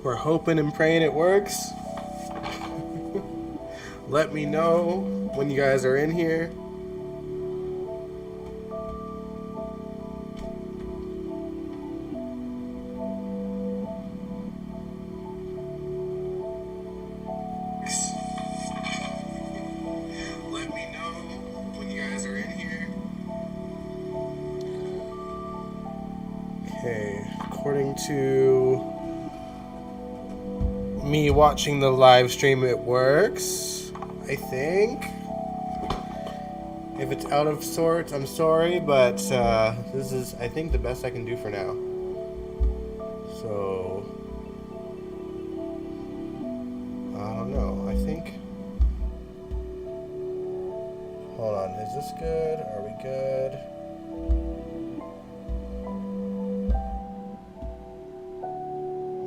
We're hoping and praying it works. Let me know when you guys are in here. Let me know when you guys are in here. Okay, according to me watching the live stream, it works, I think. If it's out of sorts, I'm sorry, but this is, I think, the best I can do for now. So, I don't know, I think, hold on, is this good? Are we good?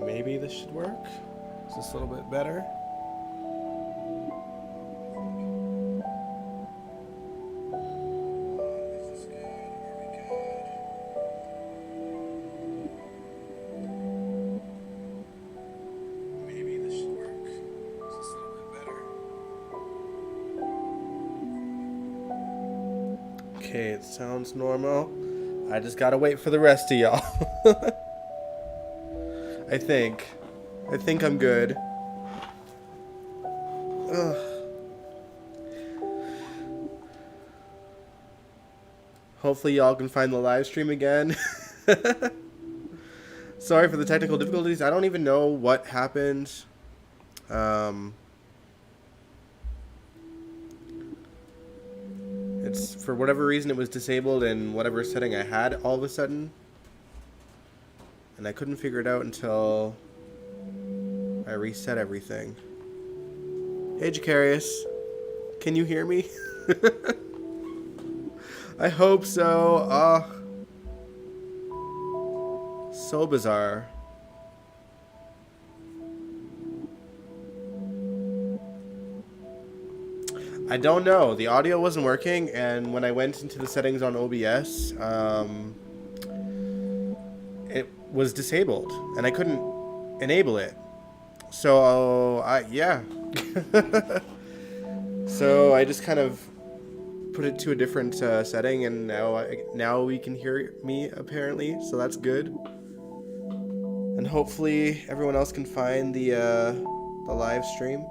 Maybe this should work. Is this a little bit better? Maybe this should work. Is this a little bit better? Okay, it sounds normal. I just gotta wait for the rest of y'all. I think I'm good. Ugh. Hopefully y'all can find the live stream again. Sorry for the technical difficulties. I don't even know what happened. It's, for whatever reason, it was disabled in whatever setting I had all of a sudden. And I couldn't figure it out until I reset everything. Hey, Jacarius. Can you hear me? I hope so. So bizarre. I don't know. The audio wasn't working, and when I went into the settings on OBS, it was disabled, and I couldn't enable it. So, yeah. So I just kind of put it to a different setting, and now we can hear me, apparently, so that's good. And hopefully everyone else can find the live stream.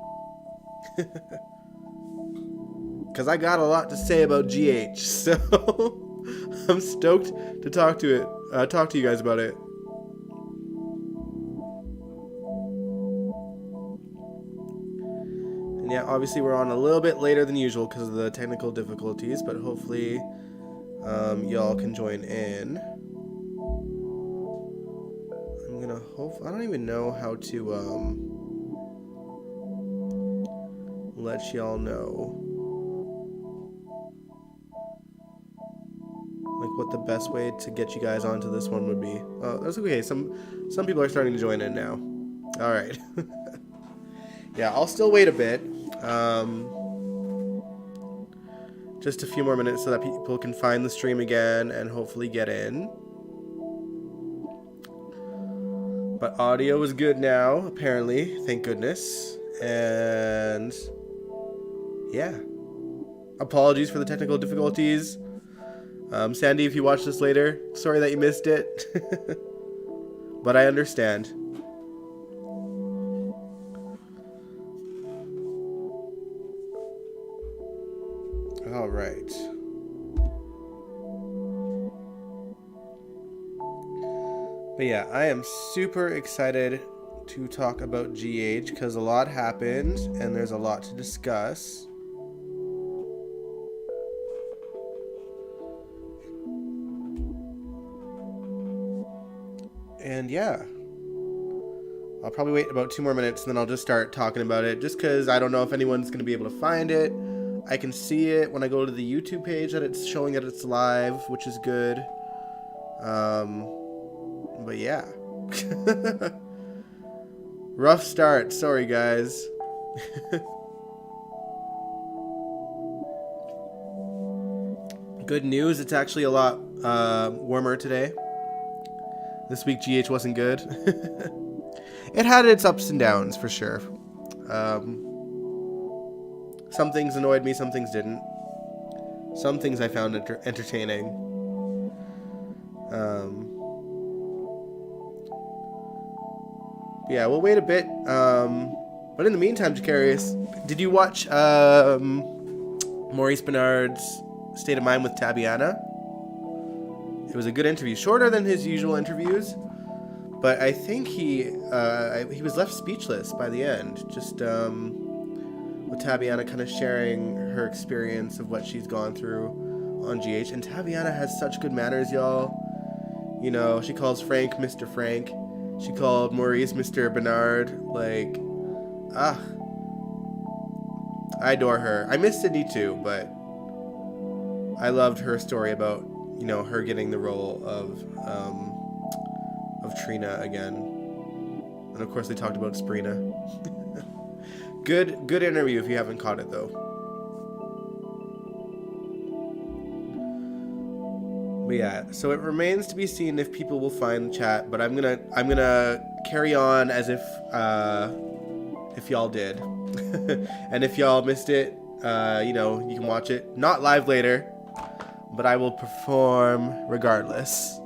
Because I got a lot to say about GH, so I'm stoked to talk to you guys about it. And yeah, obviously we're on a little bit later than usual because of the technical difficulties, but hopefully y'all can join in. I'm gonna I don't even know how to let y'all know. Like what the best way to get you guys onto this one would be. Oh, that's okay. Some people are starting to join in now. All right. Yeah, I'll still wait a bit. Just a few more minutes so that people can find the stream again and hopefully get in. But audio is good now, apparently. Thank goodness. And yeah. Apologies for the technical difficulties. Sandy, if you watch this later, sorry that you missed it. But I understand. All right. But yeah, I am super excited to talk about GH because a lot happened and there's a lot to discuss. And yeah, I'll probably wait about 2 more minutes and then I'll just start talking about it just because I don't know if anyone's going to be able to find it. I can see it when I go to the YouTube page that it's showing that it's live, which is good. But yeah. Rough start. Sorry, guys. Good news, it's actually a lot warmer today. This week GH wasn't good. it had its ups and downs for sure. Some things annoyed me, some things didn't. Some things I found entertaining. Yeah, we'll wait a bit. But in the meantime, Jacarius, did you watch Maurice Benard's State of Mind with Tabiana? It was a good interview, shorter than his usual interviews, but I think he was left speechless by the end. Just with Tabiana kind of sharing her experience of what she's gone through on GH, and Tabiana has such good manners, y'all. You know, she calls Frank Mr. Frank. She called Maurice Mr. Benard. Like, I adore her. I miss Sydney too, but I loved her story about, you know, her getting the role of Trina again. And of course they talked about Sprina. Good interview if you haven't caught it though. But yeah, so it remains to be seen if people will find the chat, but I'm gonna carry on as if y'all did. And if y'all missed it, you know, you can watch it not live later, but I will perform regardless.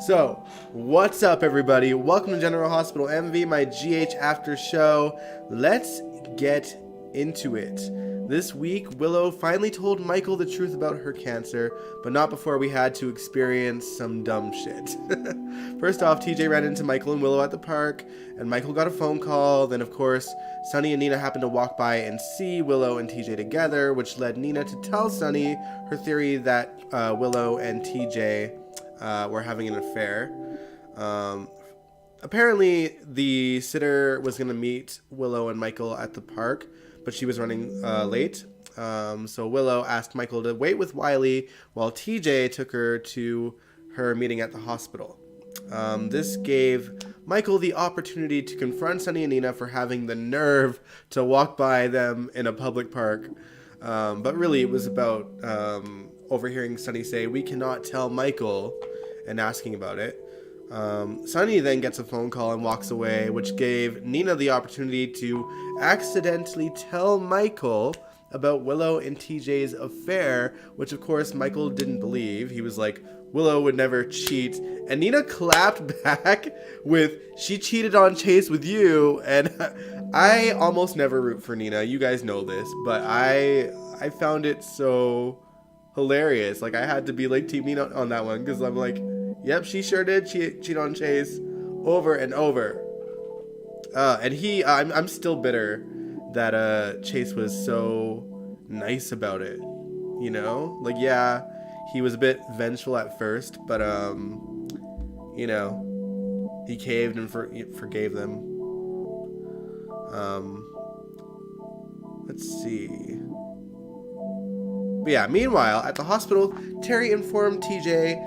So, what's up everybody? Welcome to General Hospital MV, my GH after show. Let's get into it. This week, Willow finally told Michael the truth about her cancer, but not before we had to experience some dumb shit. First off, TJ ran into Michael and Willow at the park, and Michael got a phone call. Then, of course, Sunny and Nina happened to walk by and see Willow and TJ together, which led Nina to tell Sunny her theory that Willow and TJ were having an affair. Apparently, the sitter was going to meet Willow and Michael at the park, but she was running late. So Willow asked Michael to wait with Wiley while TJ took her to her meeting at the hospital. This gave Michael the opportunity to confront Sunny and Nina for having the nerve to walk by them in a public park. But really it was about overhearing Sunny say, "We cannot tell Michael," and asking about it. Sunny then gets a phone call and walks away, which gave Nina the opportunity to accidentally tell Michael about Willow and TJ's affair, which of course Michael didn't believe. He was like, Willow would never cheat. And Nina clapped back with, "She cheated on Chase with you." And I almost never root for Nina. You guys know this, but I found it so hilarious. Like, I had to be like Team Nina on that one, because I'm like, yep, she sure did cheat on Chase over and over. And I'm still bitter that Chase was so nice about it. You know? Like, yeah, he was a bit vengeful at first, but, you know, he caved and forgave them. Let's see. But yeah, meanwhile, at the hospital, Terry informed TJ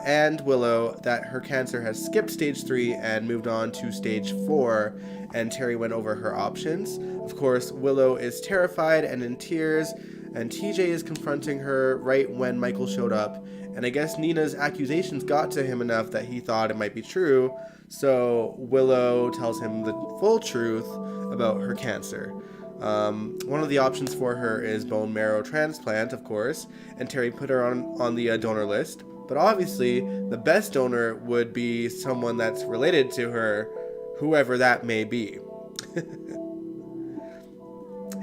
and Willow that her cancer has skipped stage 3 and moved on to stage 4, and Terry went over her options. Of course, Willow is terrified and in tears, and TJ is confronting her right when Michael showed up, and I guess Nina's accusations got to him enough that he thought it might be true, so Willow tells him the full truth about her cancer. One of the options for her is bone marrow transplant, of course, and Terry put her on the donor list. But obviously, the best donor would be someone that's related to her, whoever that may be.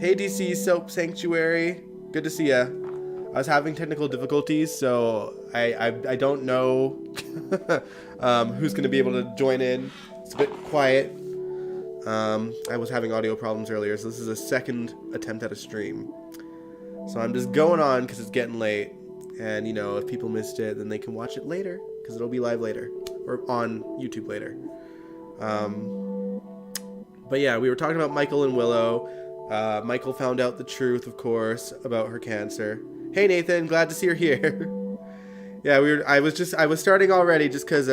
Hey DC Soap Sanctuary, good to see ya. I was having technical difficulties, so I don't know who's going to be able to join in. It's a bit quiet. I was having audio problems earlier, so this is a second attempt at a stream. So I'm just going on because it's getting late. And, you know, if people missed it, then they can watch it later, because it'll be live later, or on YouTube later. But yeah, we were talking about Michael and Willow. Michael found out the truth, of course, about her cancer. Hey Nathan, glad to see you're here. Yeah, I was starting already just because,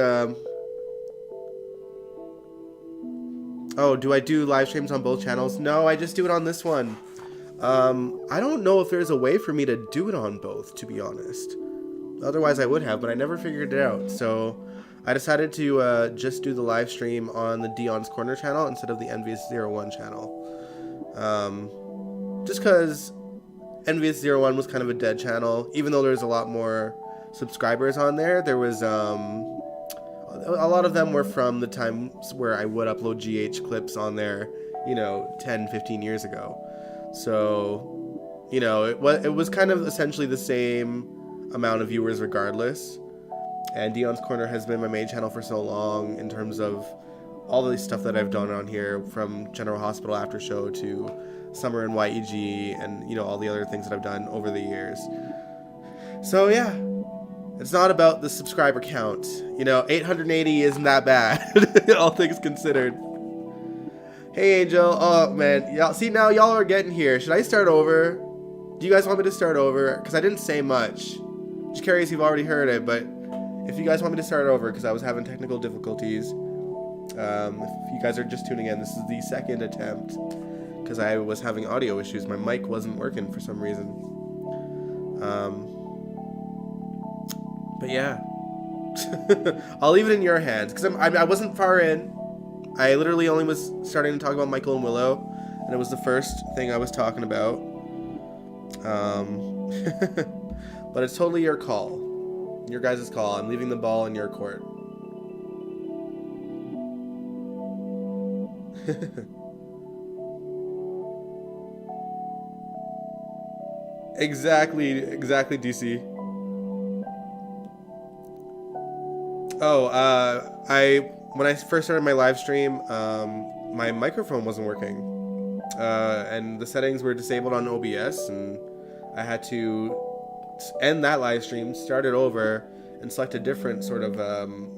oh, do I do live streams on both channels? No, I just do it on this one. I don't know if there's a way for me to do it on both, to be honest. Otherwise I would have, but I never figured it out. So I decided to just do the live stream on the Dion's Corner channel instead of the Envious01 channel. Just because Envious01 was kind of a dead channel, even though there's a lot more subscribers on there. There was a lot of them were from the times where I would upload GH clips on there, 10, 15 years ago. So, it was kind of essentially the same amount of viewers regardless. And Dion's Corner has been my main channel for so long in terms of all the stuff that I've done on here, from General Hospital After Show to Summer in YEG and, all the other things that I've done over the years. So, yeah. It's not about the subscriber count. 880 isn't that bad, all things considered. Hey, Angel. Oh, man. Now y'all are getting here. Should I start over? Do you guys want me to start over? Because I didn't say much. Just curious if you've already heard it, but if you guys want me to start over, because I was having technical difficulties, if you guys are just tuning in, this is the second attempt, because I was having audio issues. My mic wasn't working for some reason. But yeah, I'll leave it in your hands, because I wasn't far in. I literally only was starting to talk about Michael and Willow, and it was the first thing I was talking about. But it's totally your call. Your guys' call. I'm leaving the ball in your court. Exactly, DC. When I first started my live stream, my microphone wasn't working, and the settings were disabled on OBS, and I had to end that live stream, start it over, and select a different sort of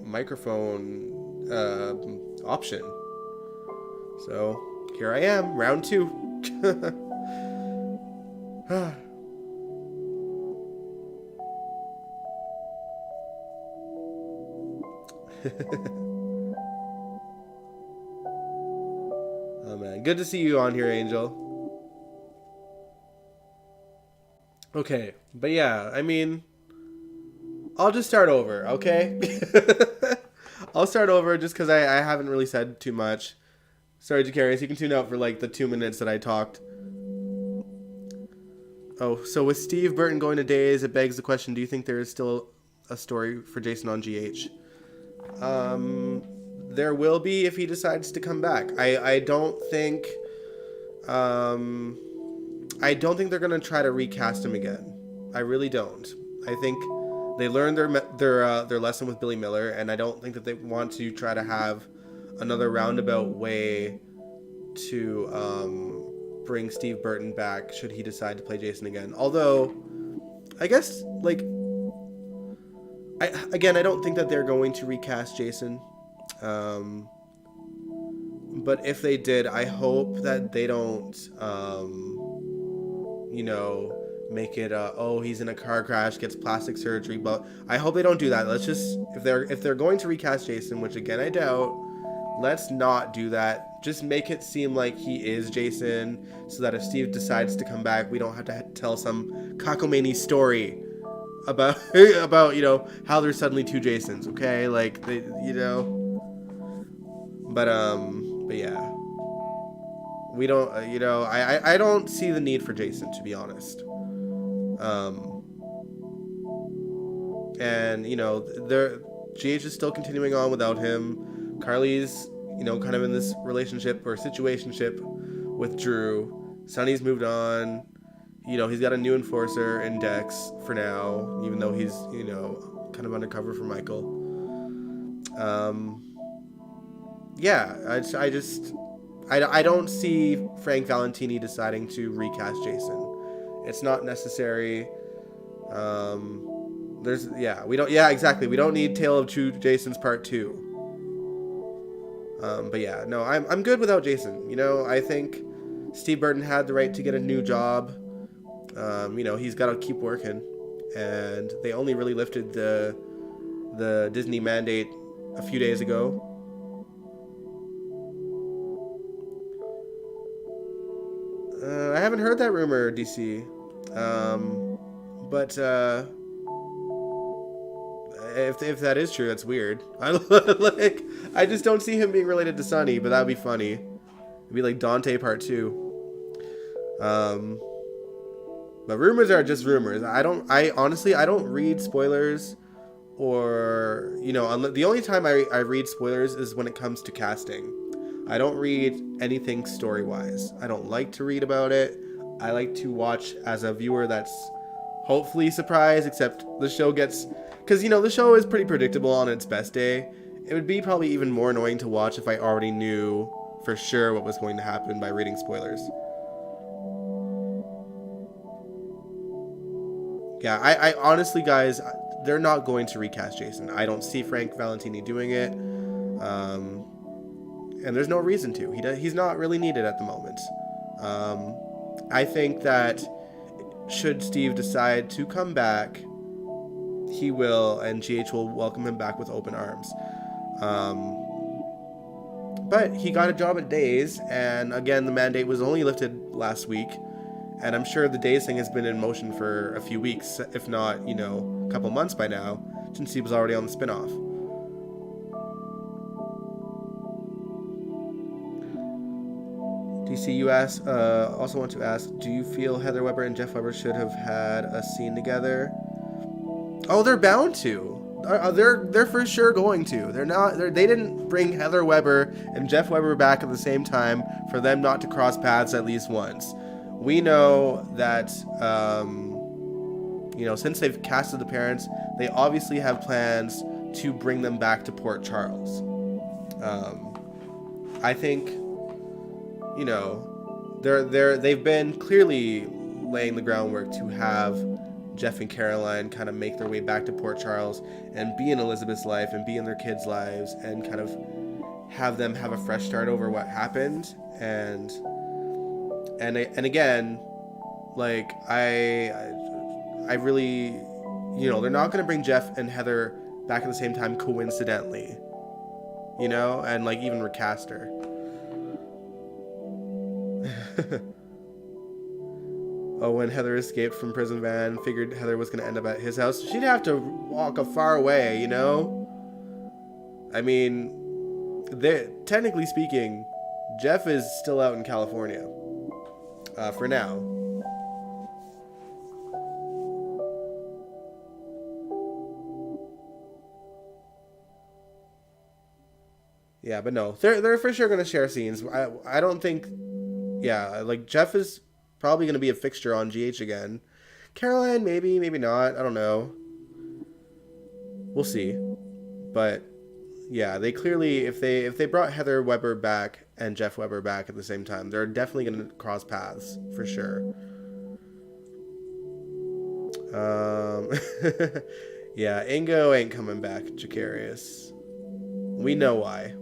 microphone option. So here I am, round 2. Oh man, good to see you on here, Angel. Okay, but yeah, I'll just start over, okay? I'll start over just because I haven't really said too much. Sorry, Jacarius, you can tune out for like the 2 minutes that I talked. Oh, so with Steve Burton going to Days, it begs the question, do you think there is still a story for Jason on GH? There will be if he decides to come back. I don't think they're gonna try to recast him again. I really don't. I think they learned their lesson with Billy Miller, and I don't think that they want to try to have another roundabout way to bring Steve Burton back should he decide to play Jason again. Although, I guess I don't think that they're going to recast Jason. But if they did, I hope that they don't, make it, he's in a car crash, gets plastic surgery. But I hope they don't do that. Let's just, if they're going to recast Jason, which again I doubt, let's not do that. Just make it seem like he is Jason, so that if Steve decides to come back, we don't have to tell some cockamamie story about how there's suddenly 2 Jasons, okay? But yeah, we don't, I don't see the need for Jason, to be honest. And GH is still continuing on without him. Carly's, kind of in this relationship or situationship with Drew. Sonny's moved on. He's got a new enforcer in Dex for now, even though he's, kind of undercover for Michael. Yeah, I don't see Frank Valentini deciding to recast Jason. It's not necessary. We don't need Tale of Two Jasons Part 2. But yeah, no, I'm good without Jason. I think Steve Burton had the right to get a new job. He's got to keep working, and they only really lifted the Disney mandate a few days ago. I haven't heard that rumor, DC. But if that is true, that's weird. I just don't see him being related to Sunny, but that'd be funny. It'd be like Dante Part 2. But rumors are just rumors. I honestly don't read spoilers, or the only time I read spoilers is when it comes to casting. I don't read anything story-wise. I don't like to read about it. I like to watch as a viewer that's hopefully surprised, except the show gets... Because, the show is pretty predictable on its best day. It would be probably even more annoying to watch if I already knew for sure what was going to happen by reading spoilers. Yeah, I honestly, guys, they're not going to recast Jason. I don't see Frank Valentini doing it. And there's no reason to. He's not really needed at the moment. I think that should Steve decide to come back, he will, and GH will welcome him back with open arms. But he got a job at Days, and again, the mandate was only lifted last week, and I'm sure the Days thing has been in motion for a few weeks, if not, a couple months by now, since he was already on the spinoff. DC, also want to ask, do you feel Heather Weber and Jeff Weber should have had a scene together? Oh, they're bound to. They're for sure going to. They didn't bring Heather Weber and Jeff Weber back at the same time for them not to cross paths at least once. We know that, since they've casted the parents, they obviously have plans to bring them back to Port Charles. I think, they've been clearly laying the groundwork to have Jeff and Caroline kind of make their way back to Port Charles and be in Elizabeth's life and be in their kids' lives and kind of have them have a fresh start over what happened. And again, like, I really, they're not going to bring Jeff and Heather back at the same time coincidentally, and like even recast her. Oh, when Heather escaped from prison van, figured Heather was going to end up at his house. She'd have to walk a far way, I mean, technically speaking, Jeff is still out in California. For now. Yeah, but no, they're for sure going to share scenes. I don't think... Yeah, like, Jeff is probably going to be a fixture on GH again. Caroline, maybe not. I don't know. We'll see. But, yeah, they clearly, if they brought Heather Weber back and Jeff Weber back at the same time, they're definitely going to cross paths, for sure. Yeah, Ingo ain't coming back, Jacarius. We know why.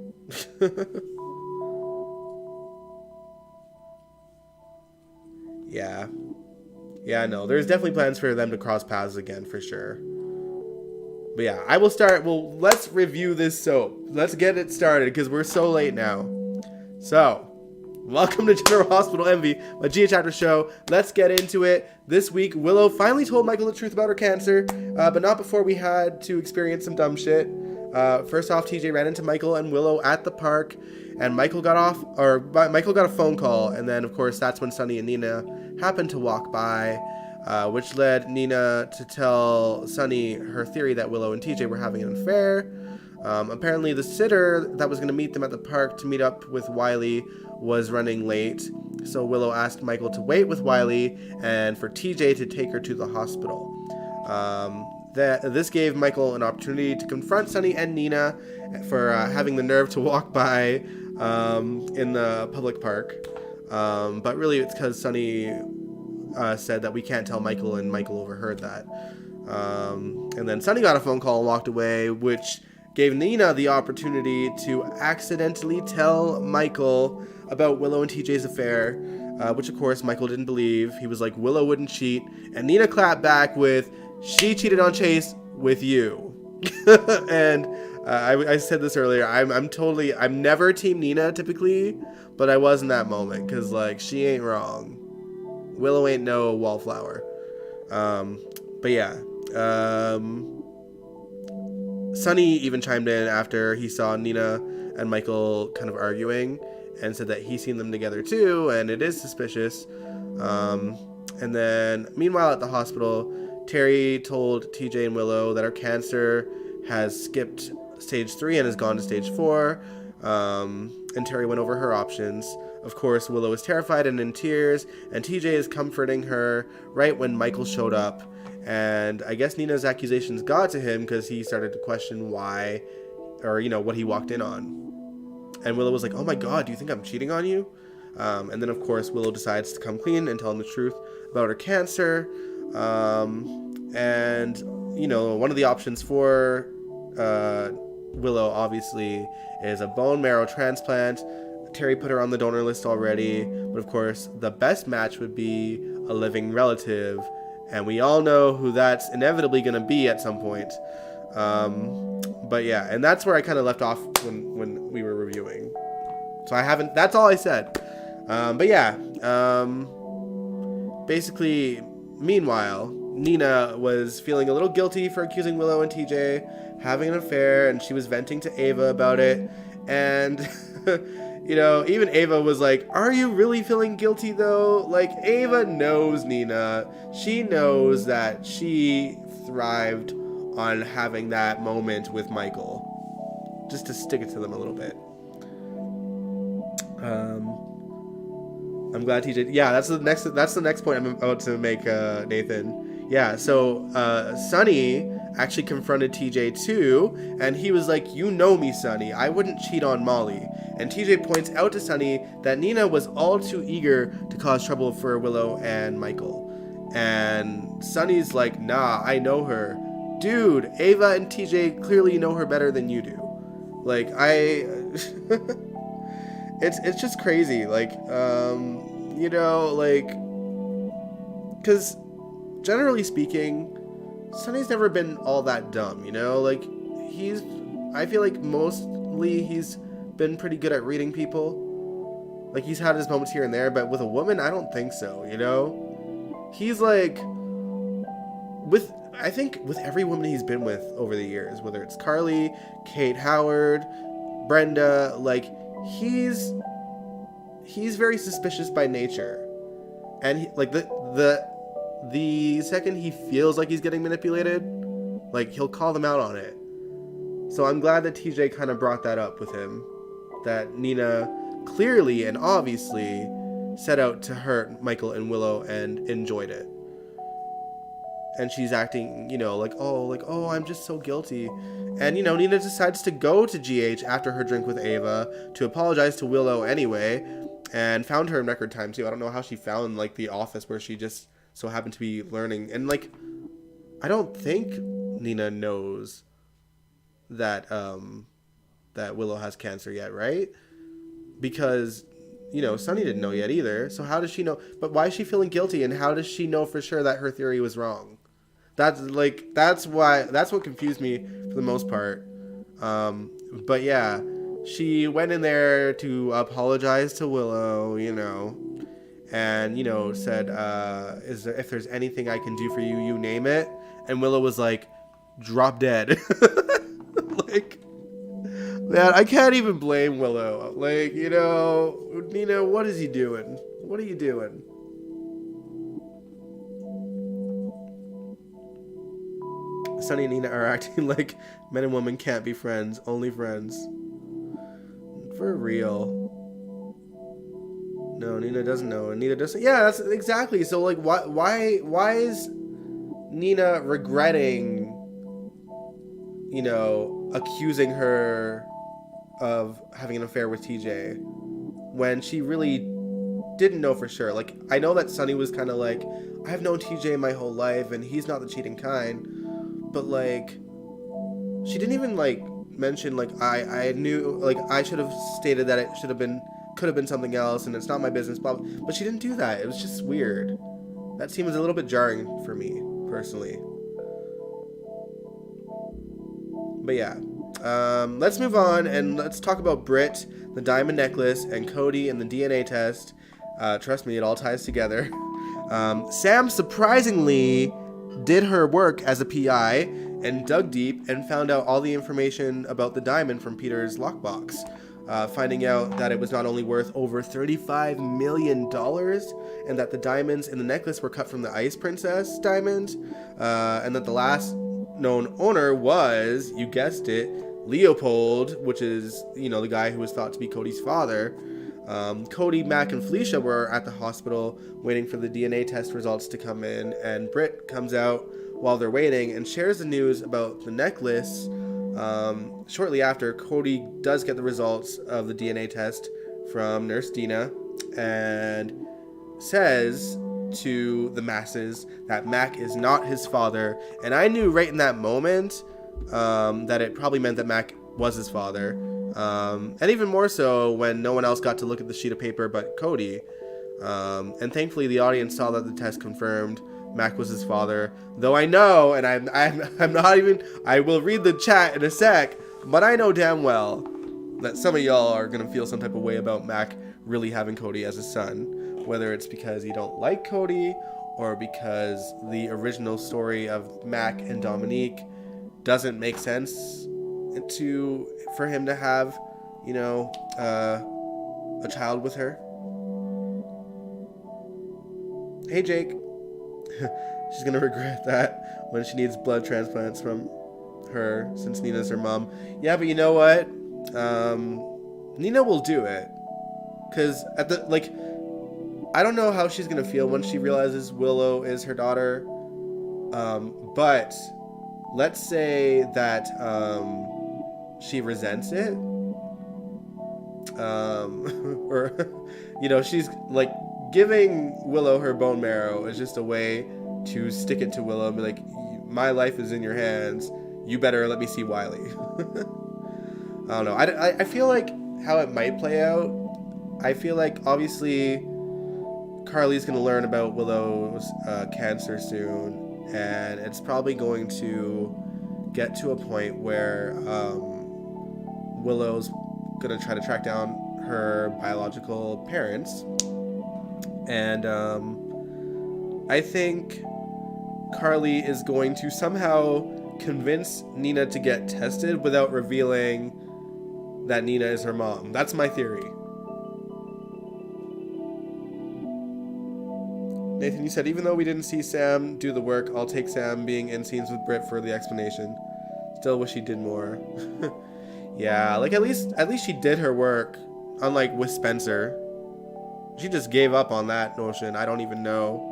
Yeah, no, there's definitely plans for them to cross paths again, for sure. But yeah, I will start. Well, let's review this soap. Let's get it started, because we're so late now. So, welcome to General Hospital Envy, my GH After show. Let's get into it. This week, Willow finally told Michael the truth about her cancer, but not before we had to experience some dumb shit. First off, TJ ran into Michael and Willow at the park, and Michael got a phone call, and then, of course, that's when Sunny and Nina happened to walk by, which led Nina to tell Sunny her theory that Willow and TJ were having an affair. Apparently, the sitter that was going to meet them at the park to meet up with Wiley was running late, so Willow asked Michael to wait with Wiley and for TJ to take her to the hospital. This gave Michael an opportunity to confront Sunny and Nina for having the nerve to walk by in the public park. But really it's because Sunny said that we can't tell Michael, and Michael overheard that. And then Sunny got a phone call and walked away, which gave Nina the opportunity to accidentally tell Michael about Willow and TJ's affair, which of course Michael didn't believe. He was like, Willow wouldn't cheat. And Nina clapped back with, she cheated on Chase with you. And I said this earlier, I'm never team Nina typically, but I was in that moment, because like, she ain't wrong. Willow ain't no wallflower. But yeah, Sonny even chimed in after he saw Nina and Michael kind of arguing and said that he's seen them together too, and it is suspicious. And then, meanwhile, at the hospital, Terry told TJ and Willow that her cancer has skipped stage 3 and has gone to stage 4. And Terry went over her options. Of course, Willow is terrified and in tears, and TJ is comforting her right when Michael showed up. And I guess Nina's accusations got to him because he started to question why, or, what he walked in on. And Willow was like, oh my god, do you think I'm cheating on you? And then, of course, Willow decides to come clean and tell him the truth about her cancer. And, one of the options for Willow, obviously, is a bone marrow transplant. Terry put her on the donor list already. But, of course, the best match would be a living relative. And we all know who that's inevitably going to be at some point. But, yeah, and that's where I kind of left off when we were reviewing. So that's all I said. But yeah, basically, meanwhile, Nina was feeling a little guilty for accusing Willow and TJ having an affair, and she was venting to Ava about it. And, even Ava was like, are you really feeling guilty though? Like, Ava knows Nina. She knows that she thrived on having that moment with Michael. Just to stick it to them a little bit. I'm glad TJ. Yeah, that's the next point I'm about to make, Nathan. Yeah, so Sonny actually confronted TJ too, and he was like, "You know me, Sonny. I wouldn't cheat on Molly." And TJ points out to Sonny that Nina was all too eager to cause trouble for Willow and Michael. And Sonny's like, "Nah, I know her, dude. Ava and TJ clearly know her better than you do. Like, It's just crazy, because generally speaking, Sonny's never been all that dumb, I feel like mostly he's been pretty good at reading people. Like, he's had his moments here and there, but with a woman, I don't think so, He's like, I think with every woman he's been with over the years, whether it's Carly, Kate Howard, Brenda, he's very suspicious by nature, and the second he feels like he's getting manipulated, he'll call them out on it. So I'm glad that TJ kind of brought that up with him, that Nina clearly and obviously set out to hurt Michael and Willow and enjoyed it. And she's acting, oh, I'm just so guilty. And, Nina decides to go to GH after her drink with Ava to apologize to Willow anyway, and found her in record time, too. I don't know how she found, the office where she just so happened to be learning. And, I don't think Nina knows that, that Willow has cancer yet, right? Because, Sonny didn't know yet either. So how does she know? But why is she feeling guilty, and how does she know for sure that her theory was wrong? That's what confused me for the most part. But yeah, she went in there to apologize to Willow, and, said, if there's anything I can do for you, you name it. And Willow was like, drop dead. Man, I can't even blame Willow. Nina, what is he doing? What are you doing? Sonny and Nina are acting like men and women can't be friends, only friends. For real. No, Nina doesn't know, and Nina doesn't. Yeah, that's exactly. So, why is Nina regretting, accusing her of having an affair with TJ when she really didn't know for sure? I know that Sonny was kind of like, I've known TJ my whole life, and he's not the cheating kind. But, she didn't even, mention, I knew, I should have stated that it could have been something else, and it's not my business, blah, blah. But she didn't do that. It was just weird. That seems a little bit jarring for me, personally. But, yeah. Let's move on, and let's talk about Britt, the diamond necklace, and Cody and the DNA test. Trust me, it all ties together. Sam surprisingly did her work as a PI, and dug deep and found out all the information about the diamond from Peter's lockbox. Finding out that it was not only worth over $35 million, and that the diamonds in the necklace were cut from the Ice Princess diamond, and that the last known owner was, you guessed it, Leopold, which is, the guy who was thought to be Cody's father. Cody, Mac, and Felicia were at the hospital waiting for the DNA test results to come in, and Britt comes out while they're waiting and shares the news about the necklace. Shortly after, Cody does get the results of the DNA test from Nurse Dina and says to the masses that Mac is not his father. And I knew right in that moment that it probably meant that Mac was his father. And even more so when no one else got to look at the sheet of paper but Cody. And thankfully the audience saw that the test confirmed Mac was his father. Though I know, and I'm not even, I will read the chat in a sec, but I know damn well that some of y'all are going to feel some type of way about Mac really having Cody as a son. Whether it's because you don't like Cody, or because the original story of Mac and Dominique doesn't make sense for him to have, a child with her. Hey, Jake. She's gonna regret that when she needs blood transplants from her, since Nina's her mom. Yeah, but you know what? Nina will do it. Because I don't know how she's gonna feel when she realizes Willow is her daughter. But let's say that she resents it. Or, she's like, giving Willow her bone marrow is just a way to stick it to Willow and be like, my life is in your hands. You better let me see Wiley. I don't know. I feel like how it might play out, I feel like obviously Carly's going to learn about Willow's cancer soon, and it's probably going to get to a point where Willow's going to try to track down her biological parents. And I think Carly is going to somehow convince Nina to get tested without revealing that Nina is her mom. That's my theory. Nathan, you said, even though we didn't see Sam do the work, I'll take Sam being in scenes with Britt for the explanation. Still wish he did more. Yeah, at least she did her work, unlike with Spencer. She just gave up on that notion. I don't even know.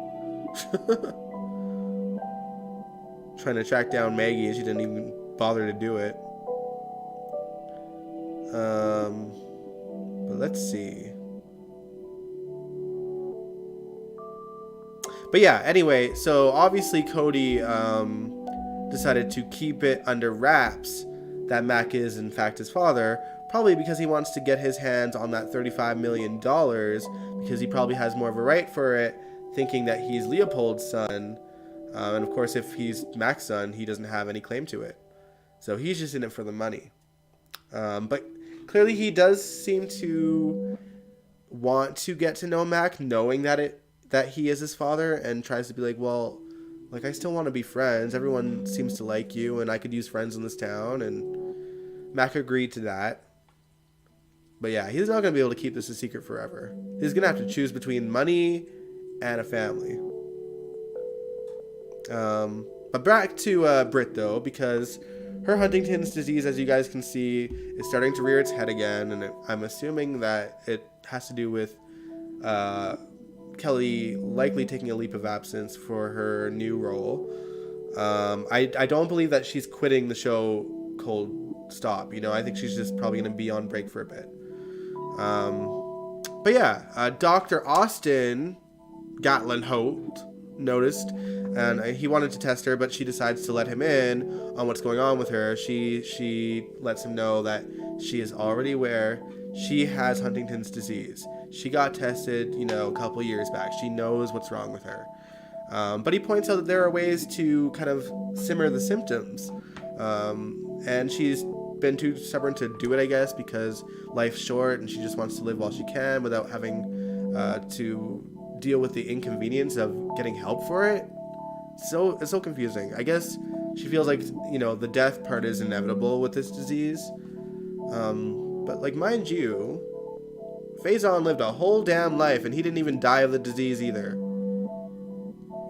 Trying to track down Maggie, and she didn't even bother to do it. But let's see. But yeah, anyway, so obviously Cody decided to keep it under wraps that Mac is in fact his father, probably because he wants to get his hands on that $35 million, because he probably has more of a right for it, thinking that he's Leopold's son. And of course, if he's Mac's son, he doesn't have any claim to it. So he's just in it for the money. But clearly he does seem to want to get to know Mac, knowing that he is his father, and tries to be like, well, I still want to be friends. Everyone seems to like you, and I could use friends in this town. And Mac agreed to that. But yeah, he's not going to be able to keep this a secret forever. He's going to have to choose between money and a family. But back to Britt, though, because her Huntington's disease, as you guys can see, is starting to rear its head again. And I'm assuming that it has to do with Kelly likely taking a leave of absence for her new role. I don't believe that she's quitting the show cold stop. I think she's just probably going to be on break for a bit. But yeah, Dr. Austin Gatlin Holt noticed, and he wanted to test her, but she decides to let him in on what's going on with her. She lets him know that she is already aware she has Huntington's disease. She got tested, a couple years back. She knows what's wrong with her. But he points out that there are ways to kind of simmer the symptoms. And she's been too stubborn to do it, I guess, because life's short and she just wants to live while she can without having to deal with the inconvenience of getting help for it. So it's so confusing. I guess she feels like, the death part is inevitable with this disease. But like, mind you, Faison lived a whole damn life and he didn't even die of the disease either.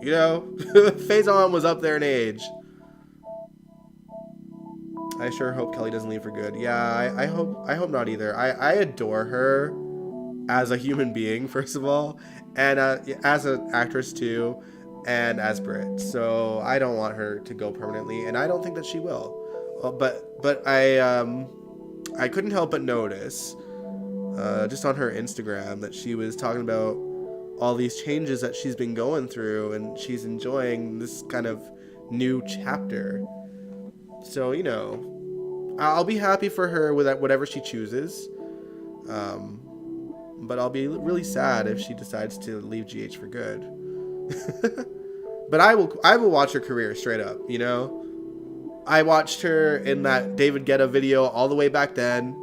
Faison was up there in age. I sure hope Kelly doesn't leave for good. Yeah, I hope not either. I adore her as a human being, first of all, and as an actress too, and as Brit. So I don't want her to go permanently, and I don't think that she will. But I couldn't help but notice, just on her Instagram, that she was talking about all these changes that she's been going through, and she's enjoying this kind of new chapter. So, I'll be happy for her with whatever she chooses. But I'll be really sad if she decides to leave GH for good. But I will watch her career straight up, I watched her in that David Guetta video all the way back then,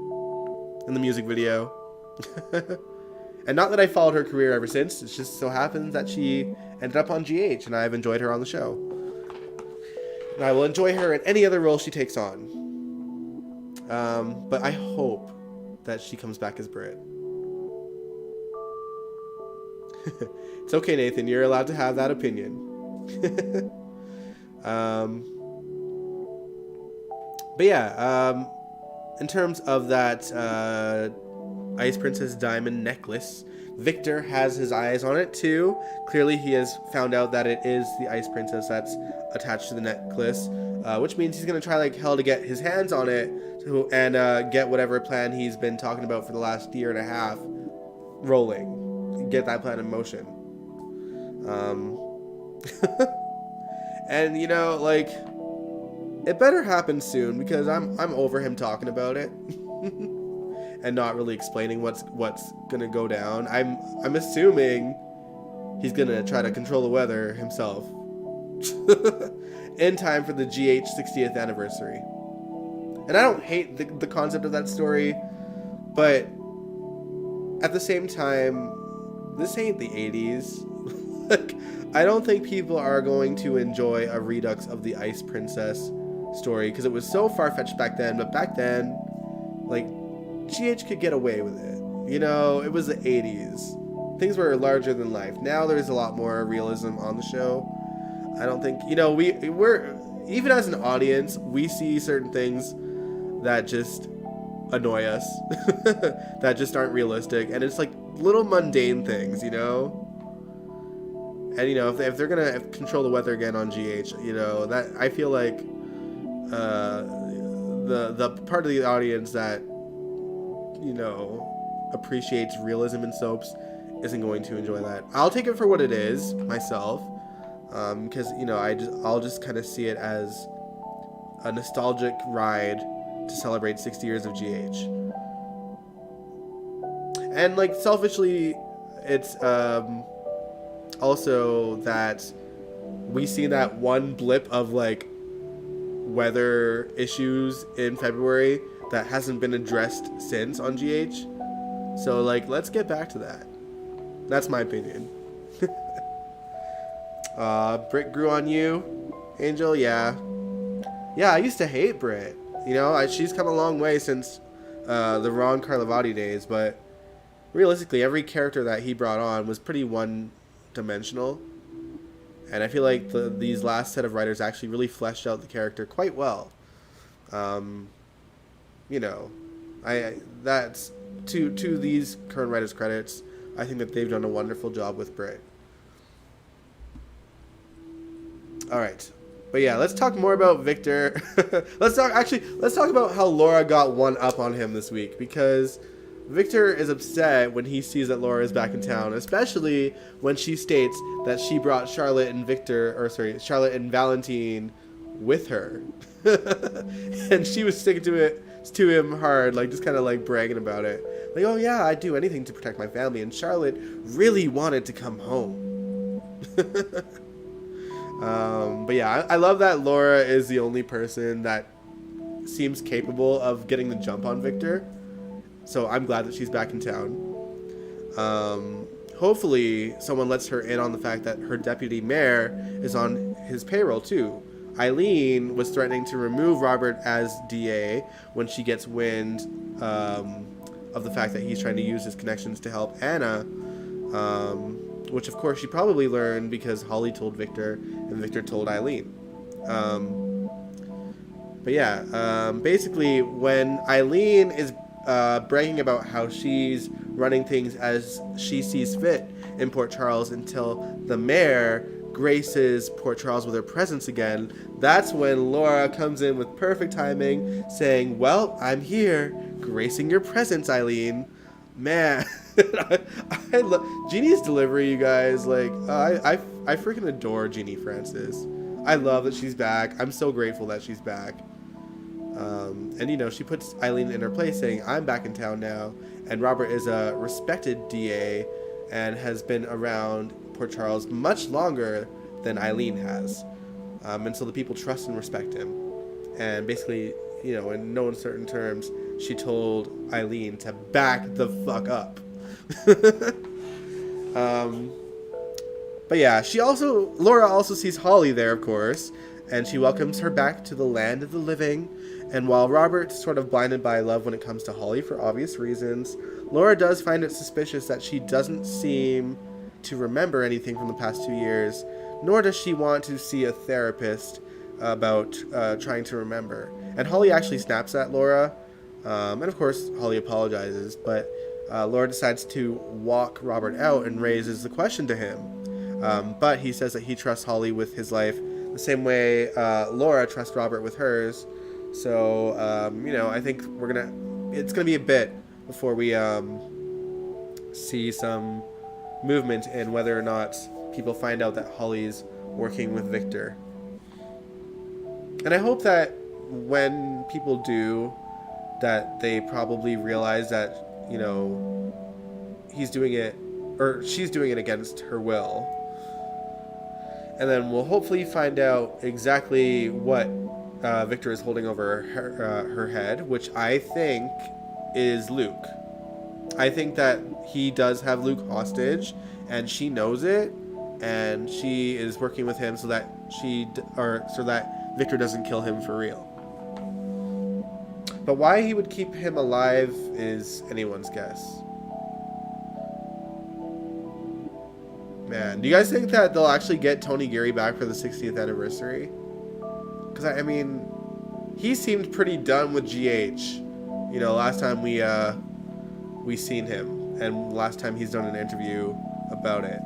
in the music video. And not that I followed her career ever since. It just so happens that she ended up on GH, and I've enjoyed her on the show. And I will enjoy her in any other role she takes on. But I hope that she comes back as Brit. It's okay, Nathan. You're allowed to have that opinion. But yeah, in terms of that Ice Princess diamond necklace, Victor has his eyes on it too. Clearly he has found out that it is the Ice Princess that's attached to the necklace, which means he's going to try like hell to get his hands on it and get whatever plan he's been talking about for the last year and a half rolling. Get that plan in motion. And it better happen soon, because I'm over him talking about it and not really explaining what's gonna go down. I'm assuming he's gonna try to control the weather himself in time for the GH 60th anniversary. And I don't hate the concept of that story, but at the same time, this ain't the 80s. Like, I don't think people are going to enjoy a redux of the Ice Princess story, because it was so far-fetched back then. But back then, like, GH could get away with it. It was the 80s. Things were larger than life. Now there's a lot more realism on the show. I don't think, we're, even as an audience, we see certain things that just annoy us, that just aren't realistic. And it's like little mundane things, And, if they're going to control the weather again on GH, that I feel like the part of the audience that, appreciates realism in soaps isn't going to enjoy that. I'll take it for what it is myself, because, I'll just kind of see it as a nostalgic ride to celebrate 60 years of GH. And, like, selfishly, it's also that we see that one blip of, like, weather issues in February that hasn't been addressed since on GH. So, like, let's get back to that. That's my opinion. Brit grew on you, Angel. Yeah, I used to hate Brit. She's come a long way since the Ron Carlivati days, but realistically, every character that he brought on was pretty one-dimensional. And I feel like these last set of writers actually really fleshed out the character quite well. That's to these current writers' credits. I think that they've done a wonderful job with Brit. All right, but yeah, let's talk more about Victor. Let's talk about how Laura got one up on him this week, because Victor is upset when he sees that Laura is back in town, especially when she states that she brought Charlotte and Valentine with her. And she was sticking to him hard, like just kind of like bragging about it. Like, oh yeah, I'd do anything to protect my family. And Charlotte really wanted to come home. But yeah, I love that Laura is the only person that seems capable of getting the jump on Victor. So I'm glad that she's back in town. Hopefully someone lets her in on the fact that her deputy mayor is on his payroll too. Eileen was threatening to remove Robert as DA when she gets wind of the fact that he's trying to use his connections to help Anna, which of course she probably learned because Holly told Victor and Victor told Eileen. But yeah, basically when Eileen is bragging about how she's running things as she sees fit in Port Charles until the mayor graces Port Charles with her presence again, that's when Laura comes in with perfect timing, saying, "Well, I'm here, gracing your presence, Eileen." Man, I love Jeannie's delivery, you guys. Like, I freaking adore Jeannie Francis. I love that she's back. I'm so grateful that she's back. And, you know, she puts Eileen in her place, saying, "I'm back in town now." And Robert is a respected DA and has been around Port Charles much longer than Eileen has. And so the people trust and respect him. And basically, you know, in no uncertain terms, she told Eileen to back the fuck up. But yeah, Laura also sees Holly there, of course, and she welcomes her back to the land of the living. And while Robert's sort of blinded by love when it comes to Holly for obvious reasons, Laura does find it suspicious that she doesn't seem to remember anything from the past 2 years, nor does she want to see a therapist about trying to remember. And Holly actually snaps at Laura, and of course Holly apologizes, but Laura decides to walk Robert out and raises the question to him. But he says that he trusts Holly with his life the same way Laura trusts Robert with hers. So, you know, I think it's gonna be a bit before we see some movement in whether or not people find out that Holly's working with Victor. And I hope that when people do, that they probably realize that, you know, he's doing it, or she's doing it against her will. And then we'll hopefully find out exactly what Victor is holding over her head, which I think is Luke. I think that he does have Luke hostage, and she knows it, and she is working with him so that Victor doesn't kill him for real. But why he would keep him alive is anyone's guess. Man, do you guys think that they'll actually get Tony Geary back for the 60th anniversary? Because, I mean, he seemed pretty done with GH. You know, last time we seen him, and last time he's done an interview about it.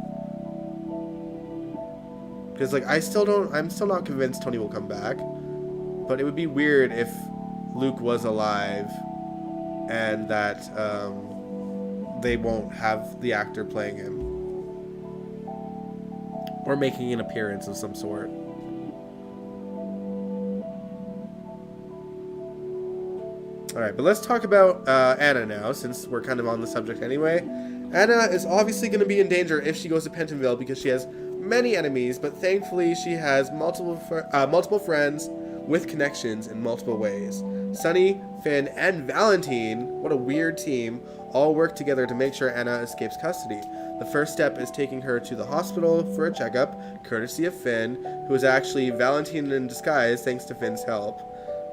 Because, like, I'm still not convinced Tony will come back. But it would be weird if Luke was alive and that they won't have the actor playing him. Or making an appearance of some sort. Alright, but let's talk about Anna now, since we're kind of on the subject anyway. Anna is obviously going to be in danger if she goes to Pentonville because she has many enemies, but thankfully she has multiple friends with connections in multiple ways. Sunny, Finn, and Valentine, what a weird team, all work together to make sure Anna escapes custody. The first step is taking her to the hospital for a checkup, courtesy of Finn, who is actually Valentine in disguise thanks to Finn's help.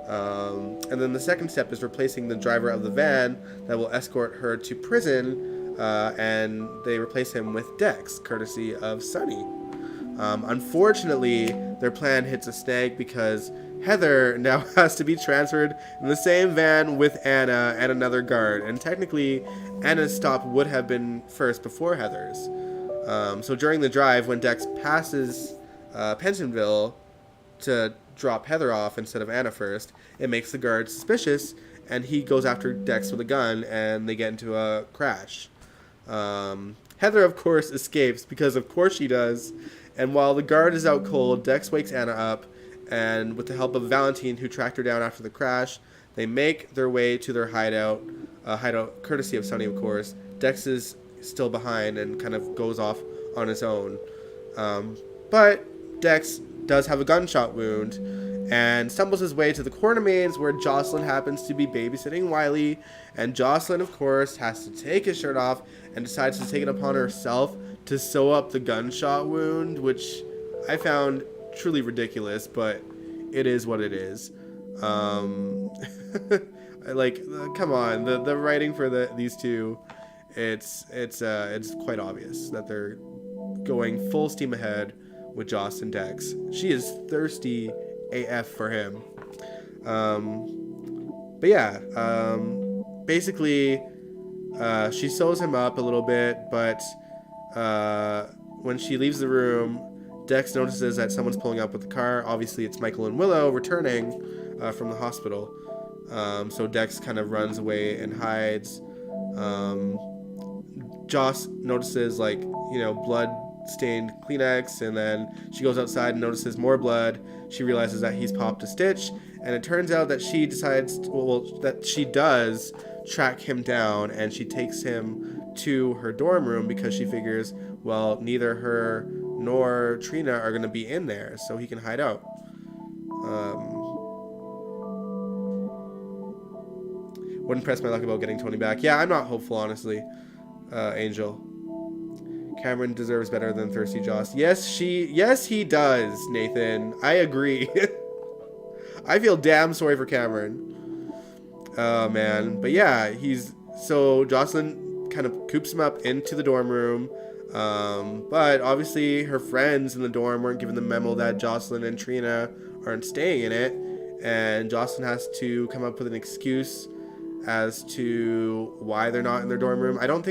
And then the second step is replacing the driver of the van that will escort her to prison, and they replace him with Dex, courtesy of Sunny. Unfortunately, their plan hits a snag because Heather now has to be transferred in the same van with Anna and another guard, and technically Anna's stop would have been first before Heather's. So during the drive, when Dex passes Pentonville to drop Heather off instead of Anna first, it makes the guard suspicious, and he goes after Dex with a gun, and they get into a crash. Heather, of course, escapes, because of course she does, and while the guard is out cold, Dex wakes Anna up, and with the help of Valentine, who tracked her down after the crash, they make their way to their hideout courtesy of Sunny, of course. Dex is still behind and kind of goes off on his own. But Dex does have a gunshot wound and stumbles his way to the corner maze where Jocelyn happens to be babysitting Wiley, and Jocelyn, of course, has to take his shirt off and decides to take it upon herself to sew up the gunshot wound, which I found truly ridiculous, but it is what it is. Like, come on, the writing for these two, it's quite obvious that they're going full steam ahead with Joss and Dex. She is thirsty AF for him. But yeah, basically, she sews him up a little bit, but when she leaves the room, Dex notices that someone's pulling up with the car. Obviously, it's Michael and Willow returning from the hospital. So Dex kind of runs away and hides. Joss notices, like, blood-stained Kleenex, and then she goes outside and notices more blood. She realizes that he's popped a stitch, and it turns out that she does track him down, and she takes him to her dorm room because she figures, well, neither her nor Trina are going to be in there, so he can hide out. Wouldn't press my luck about getting Tony back. Yeah, I'm not hopeful, honestly, Angel. Cameron deserves better than thirsty Joss. Yes, he does, Nathan. I agree. I feel damn sorry for Cameron. Oh, man. But yeah, so Jocelyn kind of coops him up into the dorm room. But obviously her friends in the dorm weren't given the memo that Jocelyn and Trina aren't staying in it. And Jocelyn has to come up with an excuse as to why they're not in their dorm room. I don't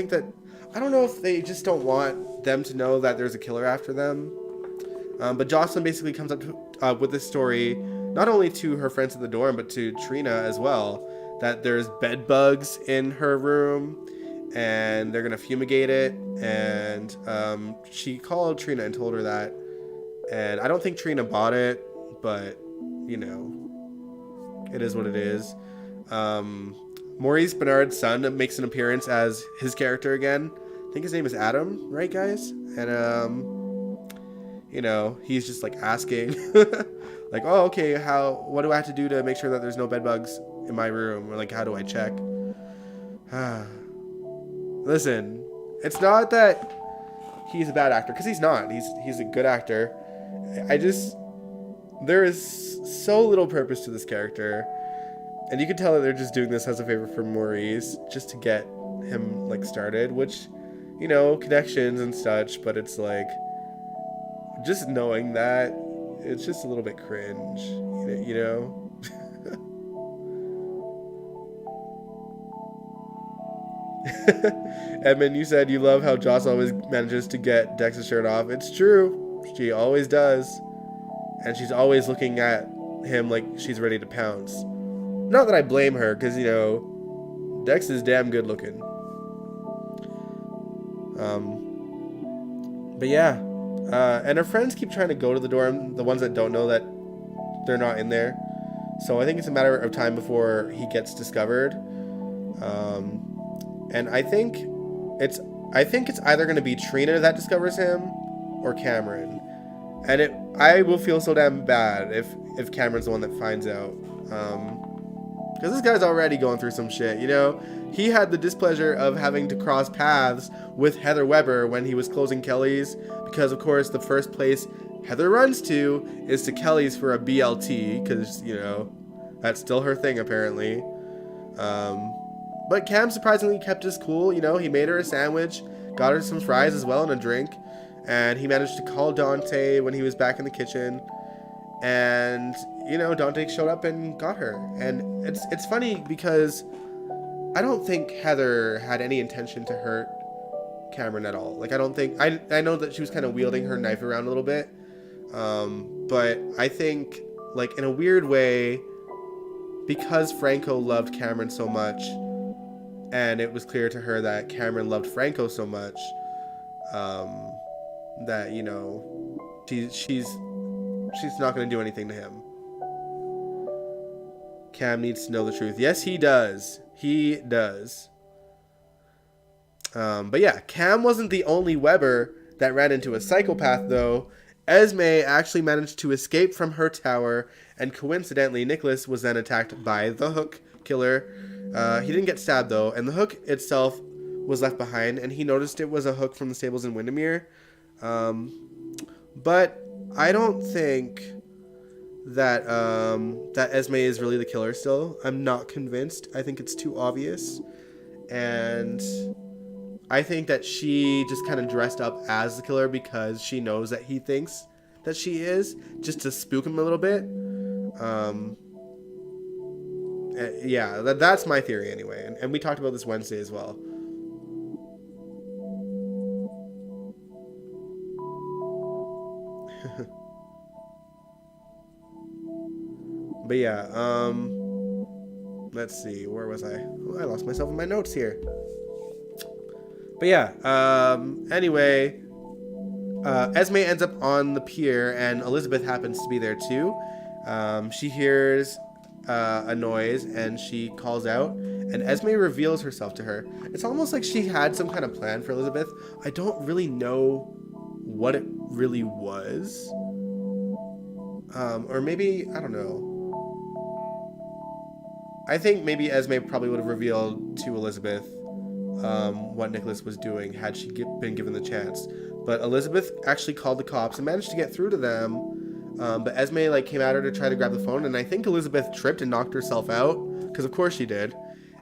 know if they just don't want them to know that there's a killer after them. But Jocelyn basically comes up with this story, not only to her friends in the dorm, but to Trina as well, that there's bed bugs in her room, and they're going to fumigate it. And she called Trina and told her that. And I don't think Trina bought it, but, it is what it is. Maurice Bernard's son makes an appearance as his character again. I think his name is Adam, right, guys? And, he's just, like, asking, like, oh, okay, what do I have to do to make sure that there's no bed bugs in my room? Or, like, how do I check? Listen, it's not that he's a bad actor, because he's not. He's a good actor. There is so little purpose to this character. And you can tell that they're just doing this as a favor for Maurice, just to get him, like, started, which, connections and such, but it's, like, just knowing that, it's just a little bit cringe, Edmund, you said you love how Joss always manages to get Dex's shirt off. It's true. She always does. And she's always looking at him like she's ready to pounce. Not that I blame her, because, Dex is damn good looking. But yeah. And her friends keep trying to go to the dorm, the ones that don't know that they're not in there. So I think it's a matter of time before he gets discovered. And I think it's either going to be Trina that discovers him or Cameron. And I will feel so damn bad if Cameron's the one that finds out. Because this guy's already going through some shit, He had the displeasure of having to cross paths with Heather Weber when he was closing Kelly's. Because, of course, the first place Heather runs to is to Kelly's for a BLT. Because, that's still her thing, apparently. But Cam surprisingly kept his cool. He made her a sandwich, got her some fries as well and a drink. And he managed to call Dante when he was back in the kitchen. And, Dante showed up and got her. And it's funny because I don't think Heather had any intention to hurt Cameron at all. Like, I don't think... I know that she was kind of wielding her knife around a little bit. But I think, like, in a weird way, because Franco loved Cameron so much, and it was clear to her that Cameron loved Franco so much, that, she's not going to do anything to him. Cam needs to know the truth. Yes, he does. He does. But yeah, Cam wasn't the only Weber that ran into a psychopath, though. Esme actually managed to escape from her tower, and coincidentally, Nicholas was then attacked by the Hook killer. He didn't get stabbed, though, and the Hook itself was left behind, and he noticed it was a Hook from the stables in Windermere. But I don't think that Esme is really the killer still. I'm not convinced. I think it's too obvious. And I think that she just kind of dressed up as the killer because she knows that he thinks that she is, just to spook him a little bit. Yeah, that's my theory anyway. And we talked about this Wednesday as well. But yeah, let's see, where was I? Oh, I lost myself in my notes here. But yeah, anyway, Esme ends up on the pier, and Elizabeth happens to be there too. She hears a noise, and she calls out, and Esme reveals herself to her. It's almost like she had some kind of plan for Elizabeth. I don't really know what it really was. Or maybe, I don't know. I think maybe Esme probably would have revealed to Elizabeth what Nicholas was doing had she been given the chance. But Elizabeth actually called the cops and managed to get through to them. But Esme came at her to try to grab the phone, and I think Elizabeth tripped and knocked herself out, because of course she did.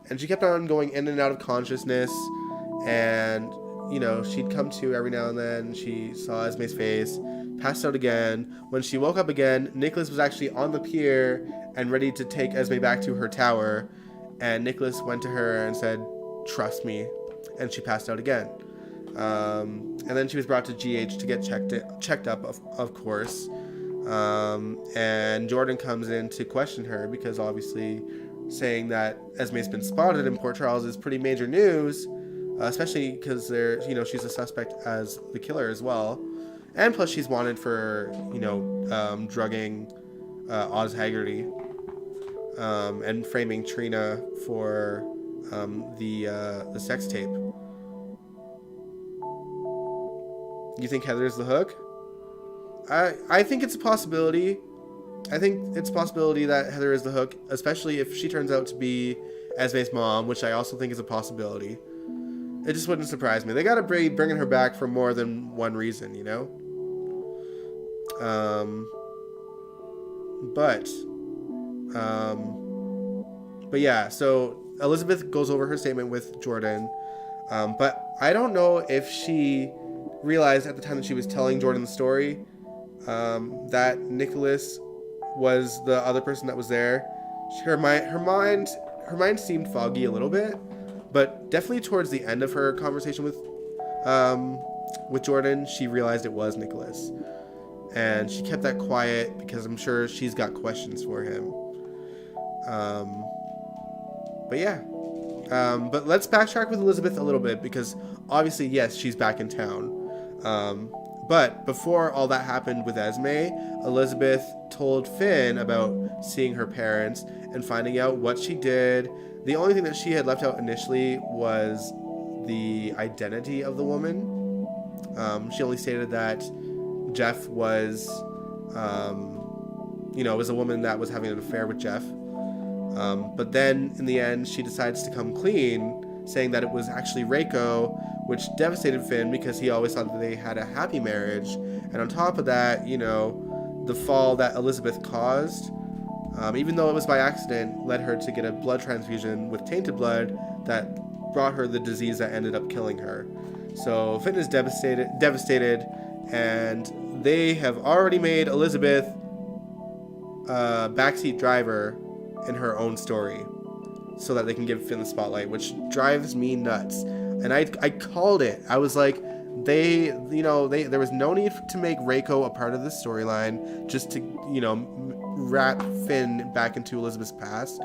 And she kept on going in and out of consciousness, and she'd come to every now and then. She saw Esme's face, passed out again. When she woke up again, Nicholas was actually on the pier and ready to take Esme back to her tower. And Nicholas went to her and said, "Trust me," and she passed out again. And then she was brought to GH to get checked up, of course. And Jordan comes in to question her, because obviously saying that Esme's been spotted in Port Charles is pretty major news, especially because she's a suspect as the killer as well. And plus she's wanted for, drugging Oz Haggerty, and framing Trina for the sex tape. You think Heather's the hook? I think it's a possibility. I think it's a possibility that Heather is the hook, especially if she turns out to be Esme's mom, which I also think is a possibility. It just wouldn't surprise me. They gotta be bringing her back for more than one reason, But yeah, so Elizabeth goes over her statement with Jordan, but I don't know if she realized at the time that she was telling Jordan the story that Nicholas was the other person that was there. Her mind seemed foggy a little bit, but definitely towards the end of her conversation with Jordan, she realized it was Nicholas, and she kept that quiet because I'm sure she's got questions for him. But yeah, but let's backtrack with Elizabeth a little bit, because obviously, yes, she's back in town. But before all that happened with Esme, Elizabeth told Finn about seeing her parents and finding out what she did. The only thing that she had left out initially was the identity of the woman. She only stated that Jeff was, was a woman that was having an affair with Jeff. But then in the end, she decides to come clean, saying that it was actually Reiko, which devastated Finn because he always thought that they had a happy marriage. And on top of that, the fall that Elizabeth caused, even though it was by accident, led her to get a blood transfusion with tainted blood that brought her the disease that ended up killing her. So Finn is devastated, and they have already made Elizabeth a backseat driver in her own story, so that they can give Finn the spotlight, which drives me nuts. And I called it. I was like, there was no need to make Reiko a part of this storyline, just to, wrap Finn back into Elizabeth's past.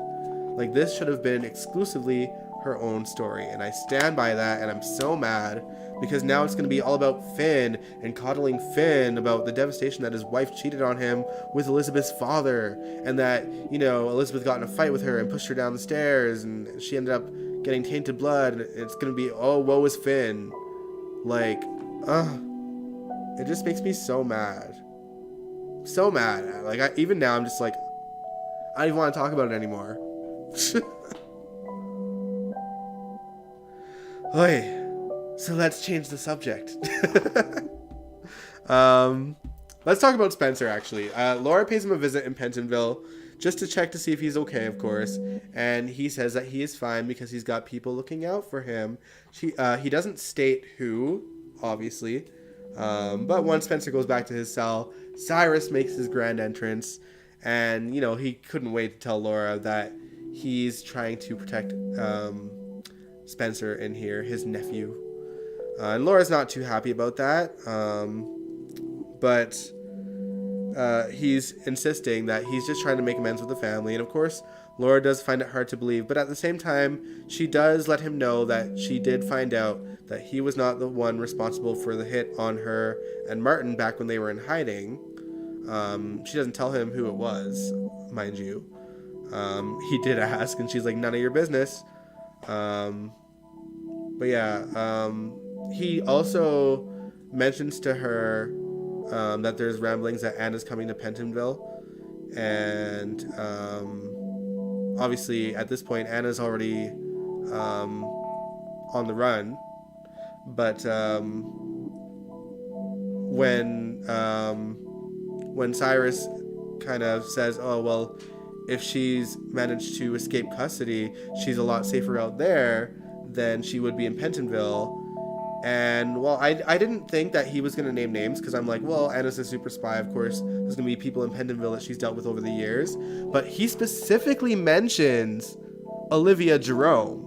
Like, this should have been exclusively her own story, and I stand by that, and I'm so mad, because now it's going to be all about Finn and coddling Finn about the devastation that his wife cheated on him with Elizabeth's father, and that, Elizabeth got in a fight with her and pushed her down the stairs, and she ended up getting tainted blood, and it's going to be, oh, woe is Finn. Like, it just makes me so mad. So mad. Like, even now, I'm just like, I don't even want to talk about it anymore. Oy. So let's change the subject. Let's talk about Spencer, actually. Laura pays him a visit in Pentonville just to check to see if he's okay, of course. And he says that he is fine because he's got people looking out for him. He doesn't state who, obviously. But once Spencer goes back to his cell, Cyrus makes his grand entrance. And, you know, he couldn't wait to tell Laura that he's trying to protect Spencer in here, his nephew. And Laura's not too happy about that. But he's insisting that he's just trying to make amends with the family. And of course, Laura does find it hard to believe. But at the same time, she does let him know that she did find out that he was not the one responsible for the hit on her and Martin back when they were in hiding. She doesn't tell him who it was, mind you. He did ask, and she's like, none of your business. But yeah, he also mentions to her that there's ramblings that Anna's coming to Pentonville. And obviously, at this point, Anna's already on the run. But when Cyrus kind of says, oh, well, if she's managed to escape custody, she's a lot safer out there than she would be in Pentonville. And, well, I didn't think that he was going to name names because I'm like, well, Anna's a super spy. Of course, there's going to be people in Pentonville that she's dealt with over the years. But he specifically mentions Olivia Jerome.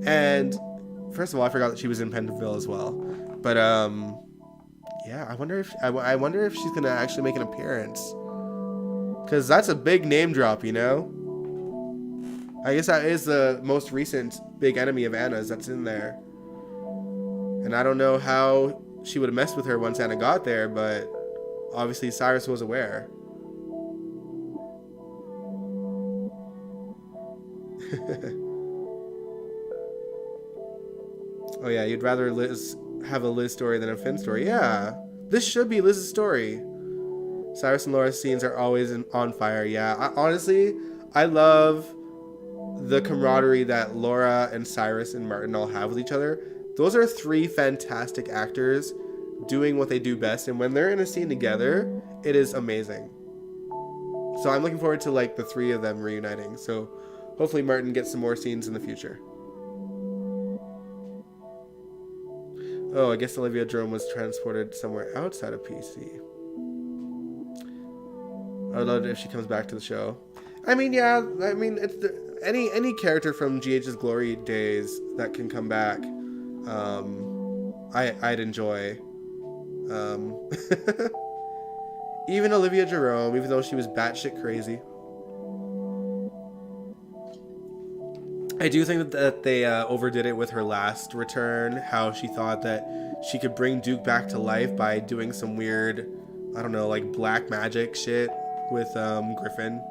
And, first of all, I forgot that she was in Pentonville as well. But, yeah, I wonder if she's going to actually make an appearance. Because that's a big name drop, you know? I guess that is the most recent big enemy of Anna's that's in there. And I don't know how she would have messed with her once Anna got there, but obviously Cyrus was aware. Oh yeah, you'd rather Liz have a Liz story than a Finn story. Yeah, this should be Liz's story. Cyrus and Laura's scenes are always on fire. Yeah, honestly, I love the camaraderie that Laura and Cyrus and Martin all have with each other. Those are three fantastic actors doing what they do best, and when they're in a scene together, it is amazing. So I'm looking forward to like the three of them reuniting. So hopefully Martin gets some more scenes in the future. Oh, I guess Olivia Jerome was transported somewhere outside of PC. I would love it if she comes back to the show. I mean, yeah, I mean, it's any character from GH's glory days that can come back, I'd enjoy. Even Olivia Jerome, even though she was batshit crazy. I do think that they overdid it with her last return, how she thought that she could bring Duke back to life by doing some weird, I don't know, like black magic shit with Griffin.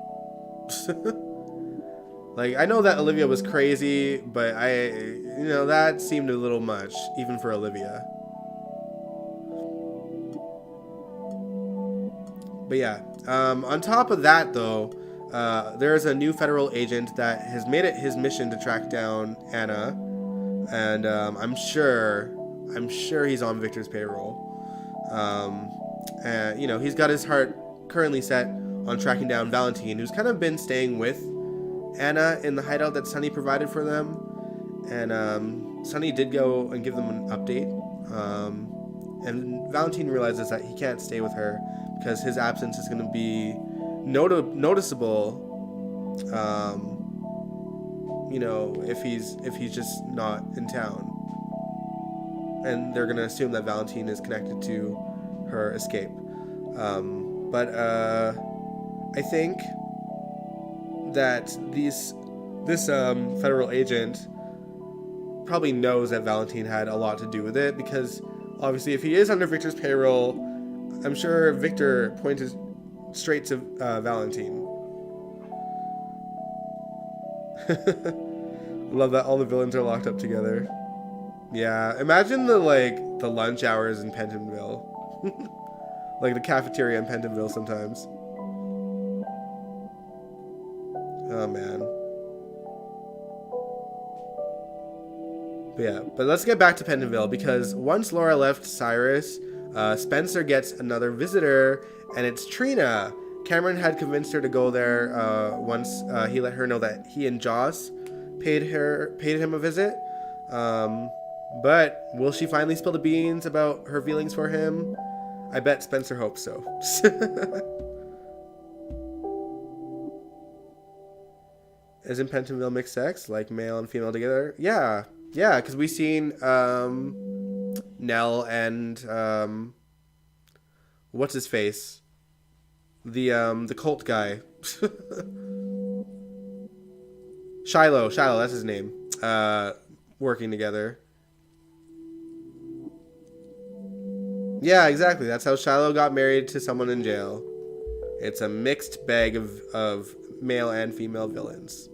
Like, I know that Olivia was crazy, but that seemed a little much, even for Olivia. But yeah, on top of that though, there's a new federal agent that has made it his mission to track down Anna, and I'm sure he's on Victor's payroll. And he's got his heart currently set on tracking down Valentine, who's kind of been staying with Anna in the hideout that Sunny provided for them. And Sunny did go and give them an update. And Valentine realizes that he can't stay with her because his absence is going to be noticeable. If he's just not in town, and they're going to assume that Valentine is connected to her escape. But I think that this federal agent probably knows that Valentine had a lot to do with it, because obviously if he is under Victor's payroll, I'm sure Victor pointed straight to Valentine. Love that all the villains are locked up together. Yeah, imagine the lunch hours in Pentonville. Like the cafeteria in Pentonville sometimes. Oh man. But let's get back to Pentonville, because once Laura left Cyrus, Spencer gets another visitor, and it's Trina. Cameron had convinced her to go there once he let her know that he and Joss paid him a visit. But will she finally spill the beans about her feelings for him? I bet Spencer hopes so. Isn't Pentonville mixed sex, like male and female together? Yeah, because we seen Nell and what's his face, the cult guy, Shiloh, that's his name, working together. Yeah, exactly. That's how Shiloh got married to someone in jail. It's a mixed bag of male and female villains.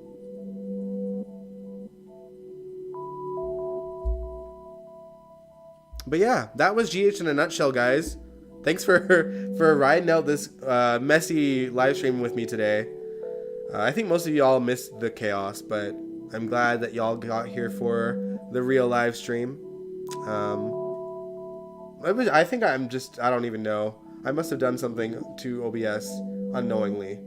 But yeah, that was GH in a nutshell, guys. Thanks for riding out this messy live stream with me today. I think most of y'all missed the chaos, but I'm glad that y'all got here for the real live stream. I think I don't even know. I must have done something to OBS unknowingly.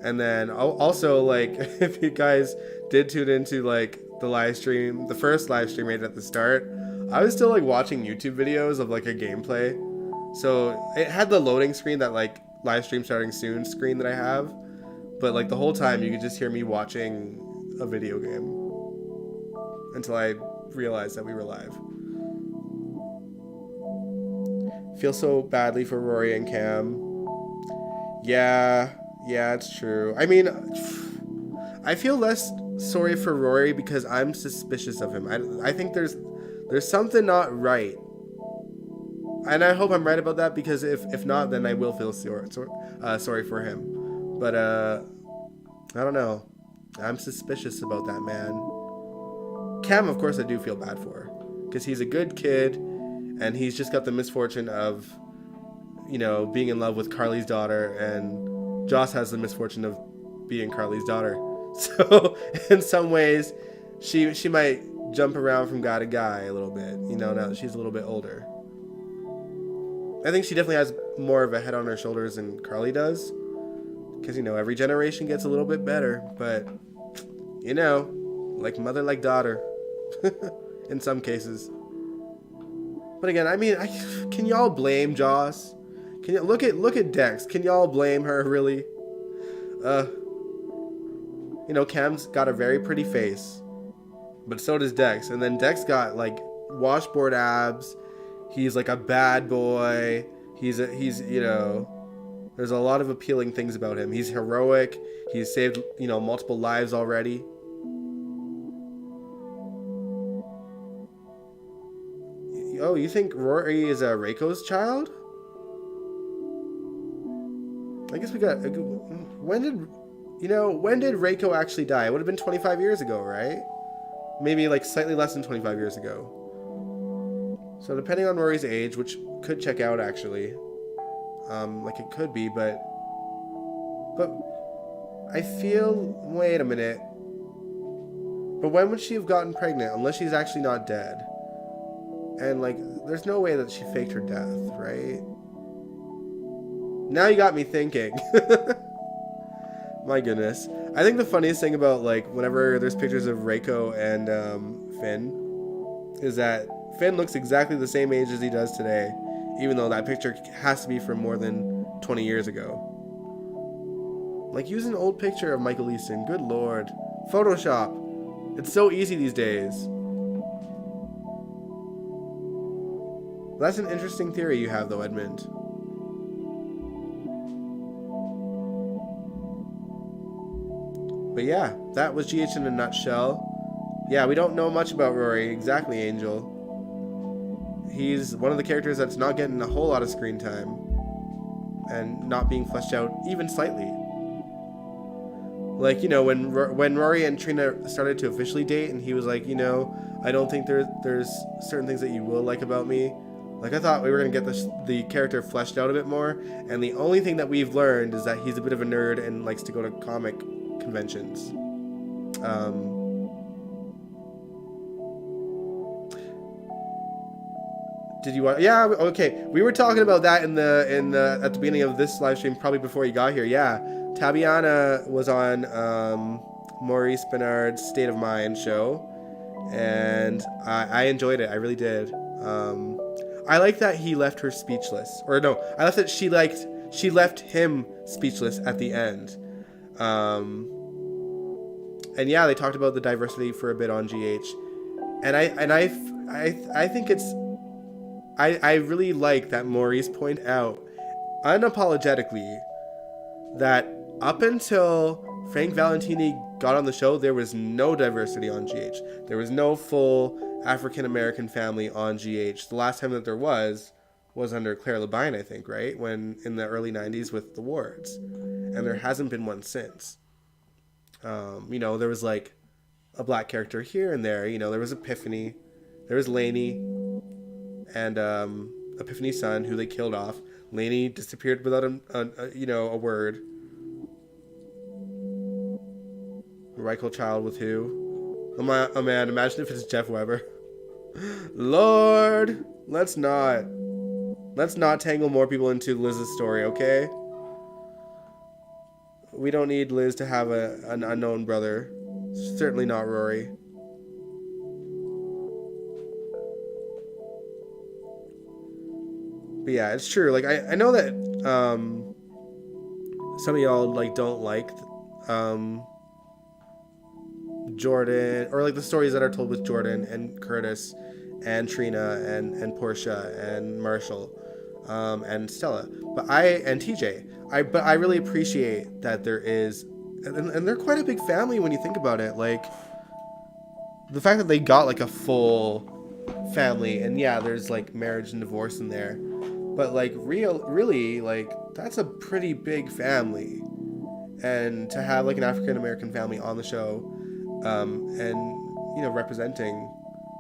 And then also, like, if you guys did tune into like the live stream, the first live stream right at the start, I was still like watching YouTube videos of like a gameplay. So it had the loading screen, that like live stream starting soon screen that I have. But like the whole time you could just hear me watching a video game until I realized that we were live. Feel so badly for Rory and Cam. Yeah, it's true. I mean, I feel less sorry for Rory because I'm suspicious of him. I think there's something not right. And I hope I'm right about that, because if not, then I will feel sorry for him. But I don't know. I'm suspicious about that man. Cam, of course, I do feel bad for, because he's a good kid, and he's just got the misfortune of, you know, being in love with Carly's daughter, and Joss has the misfortune of being Carly's daughter. So in some ways, she might jump around from guy to guy a little bit, you know, now that she's a little bit older. I think she definitely has more of a head on her shoulders than Carly does, because, you know, every generation gets a little bit better, but, you know, like mother, like daughter, in some cases. But again, I mean, can y'all blame Joss? Can you look at Dex? Can y'all blame her, really? You know, Cam's got a very pretty face, but so does Dex. And then Dex got like washboard abs. He's like a bad boy. He's you know, there's a lot of appealing things about him. He's heroic. He's saved, you know, multiple lives already. Oh, you think Rory is Reiko's child? I guess we got... When did Reiko actually die? It would have been 25 years ago, right? Maybe like slightly less than 25 years ago. So depending on Rory's age, which could check out actually. Like it could be, but I feel... Wait a minute. But when would she have gotten pregnant? Unless she's actually not dead. And like, there's no way that she faked her death, right? Now you got me thinking. My goodness. I think the funniest thing about, like, whenever there's pictures of Reiko and Finn is that Finn looks exactly the same age as he does today, even though that picture has to be from more than 20 years ago. Like, use an old picture of Michael Easton. Good lord. Photoshop. It's so easy these days. That's an interesting theory you have, though, Edmund. But yeah, that was GH in a nutshell. Yeah, we don't know much about Rory. Exactly, Angel. He's one of the characters that's not getting a whole lot of screen time. And not being fleshed out even slightly. Like, you know, when Rory and Trina started to officially date, and he was like, you know, I don't think there's certain things that you will like about me. Like, I thought we were going to get the character fleshed out a bit more, and the only thing that we've learned is that he's a bit of a nerd and likes to go to comic conventions. Did you want? Yeah. Okay. We were talking about that in the at the beginning of this live stream, probably before you got here. Yeah. Tabiana was on Maurice Benard's State of Mind show, and I enjoyed it. I really did. I like that he left her speechless, or no, I left that she left him speechless at the end. And yeah, they talked about the diversity for a bit on GH, and I think it's I really like that Maurice point out unapologetically that up until Frank Valentini got on the show, there was no diversity on GH. There was no full African American family on GH. The last time that there was under Claire Labine, I think, right? When in the early 90s with the Wards. And there hasn't been one since. There was like a black character here and there. There was Epiphany. There was Lainey. And Epiphany's son, who they killed off. Lainey disappeared without a word. Michael Child with who? Oh man, imagine if it's Jeff Weber. Lord, let's not tangle more people into Liz's story, okay? We don't need Liz to have an unknown brother. Certainly not Rory. But yeah, it's true. Like I know that some of y'all like don't like Jordan, or like the stories that are told with Jordan and Curtis and Trina and Portia and Marshall and Stella, and TJ. But I really appreciate that there is, and they're quite a big family when you think about it. Like the fact that they got like a full family, and yeah, there's like marriage and divorce in there, but like really like that's a pretty big family, and to have like an African American family on the show, and representing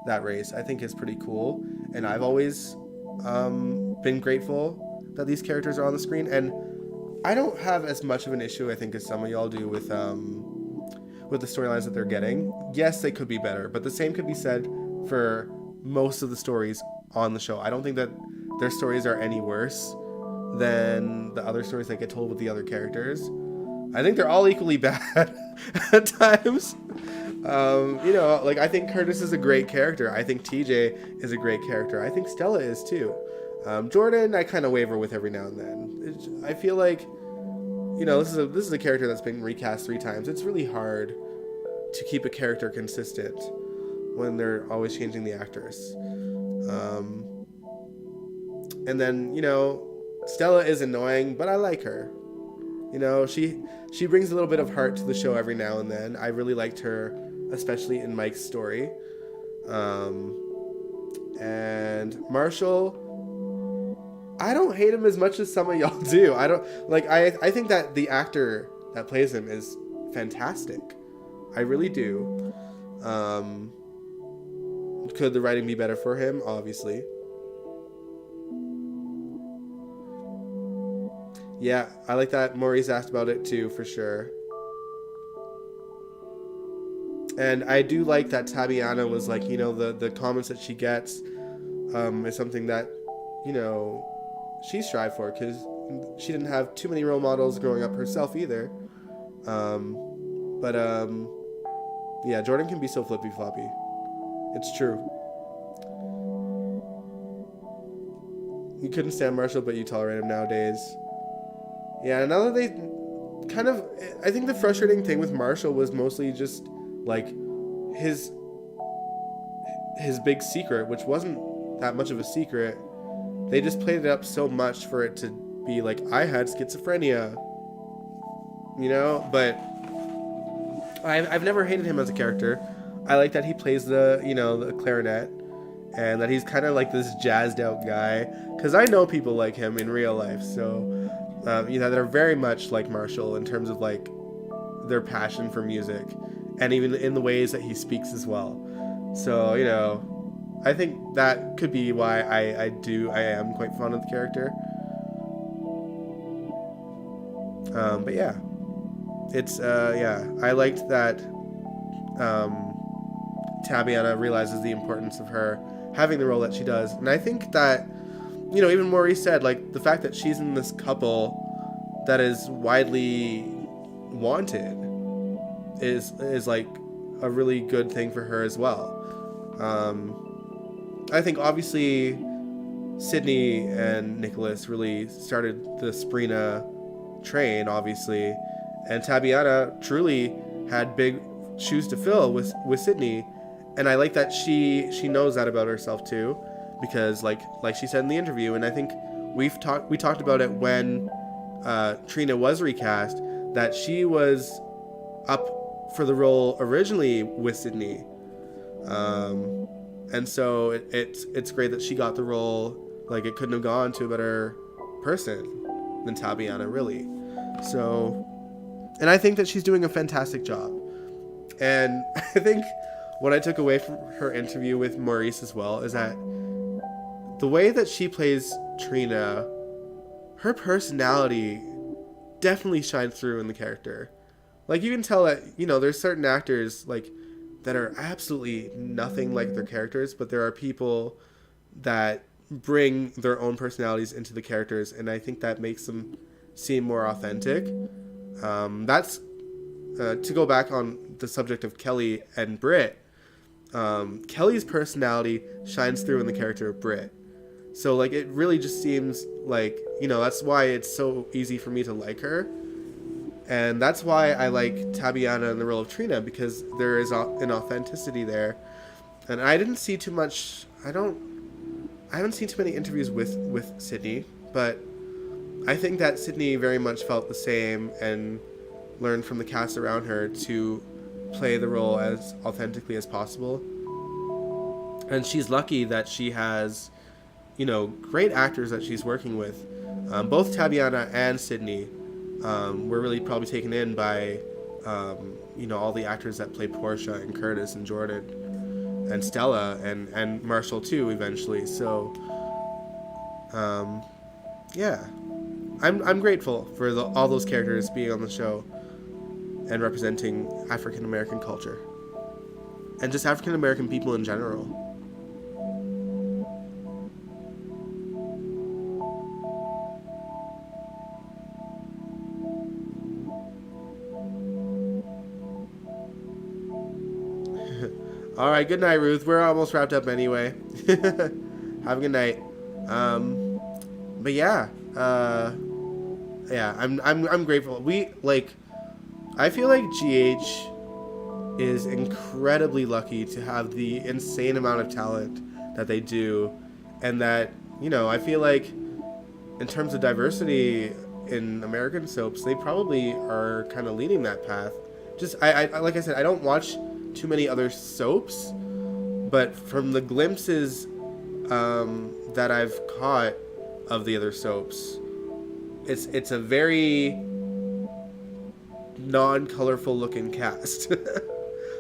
that race, I think is pretty cool. And I've always been grateful that these characters are on the screen, and I don't have as much of an issue, I think, as some of y'all do with the storylines that they're getting. Yes, they could be better, but the same could be said for most of the stories on the show. I don't think that their stories are any worse than the other stories that get told with the other characters. I think they're all equally bad at times. Like I think Curtis is a great character. I think TJ is a great character. I think Stella is too. Jordan, I kind of waver with every now and then. I feel like, this is a character that's been recast 3 times. It's really hard to keep a character consistent when they're always changing the actors. And then, Stella is annoying, but I like her. She brings a little bit of heart to the show every now and then. I really liked her, especially in Mike's story. And Marshall, I don't hate him as much as some of y'all do. I think that the actor that plays him is fantastic. I really do. Could the writing be better for him? Obviously. Yeah, I like that Maurice asked about it too, for sure. And I do like that Tabiana was like, the comments that she gets is something that, she strived for, because she didn't have too many role models growing up herself either. Yeah, Jordan can be so flippy-floppy. It's true. You couldn't stand Marshall, but you tolerate him nowadays. Yeah, now that they kind of... I think the frustrating thing with Marshall was mostly just, like, his big secret, which wasn't that much of a secret. They just played it up so much for it to be like, I had schizophrenia. But I've never hated him as a character. I like that he plays the clarinet, and that he's kind of like this jazzed out guy. Because I know people like him in real life, so... they're very much like Marshall in terms of like their passion for music, and even in the ways that he speaks as well. So I think that could be why I am quite fond of the character. But yeah, it's I liked that Tabiana realizes the importance of her having the role that she does. And I think that, you know, even Maurice said, like, the fact that she's in this couple that is widely wanted is like a really good thing for her as well. I think obviously Sydney and Nicholas really started the Sprina train, obviously, and Tabiana truly had big shoes to fill with Sydney, and I like that she knows that about herself too, because like she said in the interview, and I think we talked about it when Trina was recast, that she was up for the role originally with Sydney, and so it's great that she got the role. Like, it couldn't have gone to a better person than Tabiana, really. So, and I think that she's doing a fantastic job. And I think what I took away from her interview with Maurice as well is that the way that she plays Trina, her personality definitely shines through in the character. Like, you can tell that, you know, there's certain actors, like, that are absolutely nothing like their characters, but there are people that bring their own personalities into the characters, and I think that makes them seem more authentic. That's to go back on the subject of Kelly and Britt. Kelly's personality shines through in the character of Britt, so like it really just seems like, you know, that's why it's so easy for me to like her, and that's why I like Tabiana in the role of Trina, because there is an authenticity there. And I didn't see too much. I haven't seen too many interviews with Sydney, but I think that Sydney very much felt the same and learned from the cast around her to play the role as authentically as possible. And she's lucky that she has, you know, great actors that she's working with. Both Tabiana and Sydney were really probably taken in by, you know, all the actors that play Portia and Curtis and Jordan and Stella and Marshall too eventually. So yeah, I'm grateful for all those characters being on the show and representing African American culture and just African American people in general. All right, good night, Ruth. We're almost wrapped up anyway. Have a good night. But yeah, I'm grateful. I feel like GH is incredibly lucky to have the insane amount of talent that they do, and that, you know, I feel like in terms of diversity in American soaps, they probably are kind of leading that path. Just I like I said, I don't watch too many other soaps, but from the glimpses that I've caught of the other soaps, it's a very non-colorful looking cast.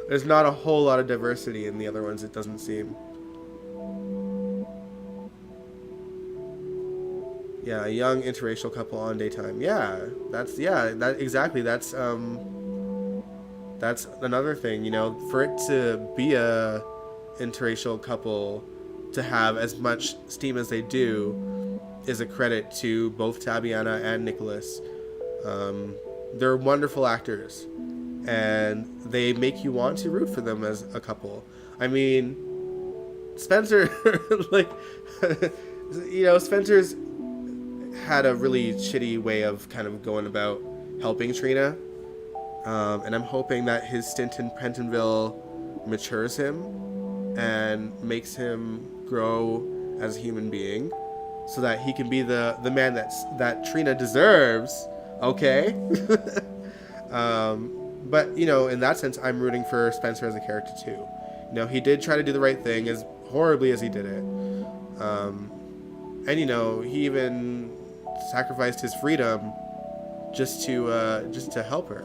There's not a whole lot of diversity in the other ones, it doesn't seem. Yeah, a young interracial couple on daytime. That's another thing, you know, for it to be a interracial couple to have as much steam as they do is a credit to both Tabiana and Nicholas. They're wonderful actors, and they make you want to root for them as a couple. I mean, Spencer, like, you know, Spencer's had a really shitty way of kind of going about helping Trina. And I'm hoping that his stint in Pentonville matures him and makes him grow as a human being, so that he can be the man that Trina deserves. Okay. But, you know, in that sense, I'm rooting for Spencer as a character too. You know, he did try to do the right thing, as horribly as he did it. And, you know, he even sacrificed his freedom just to help her.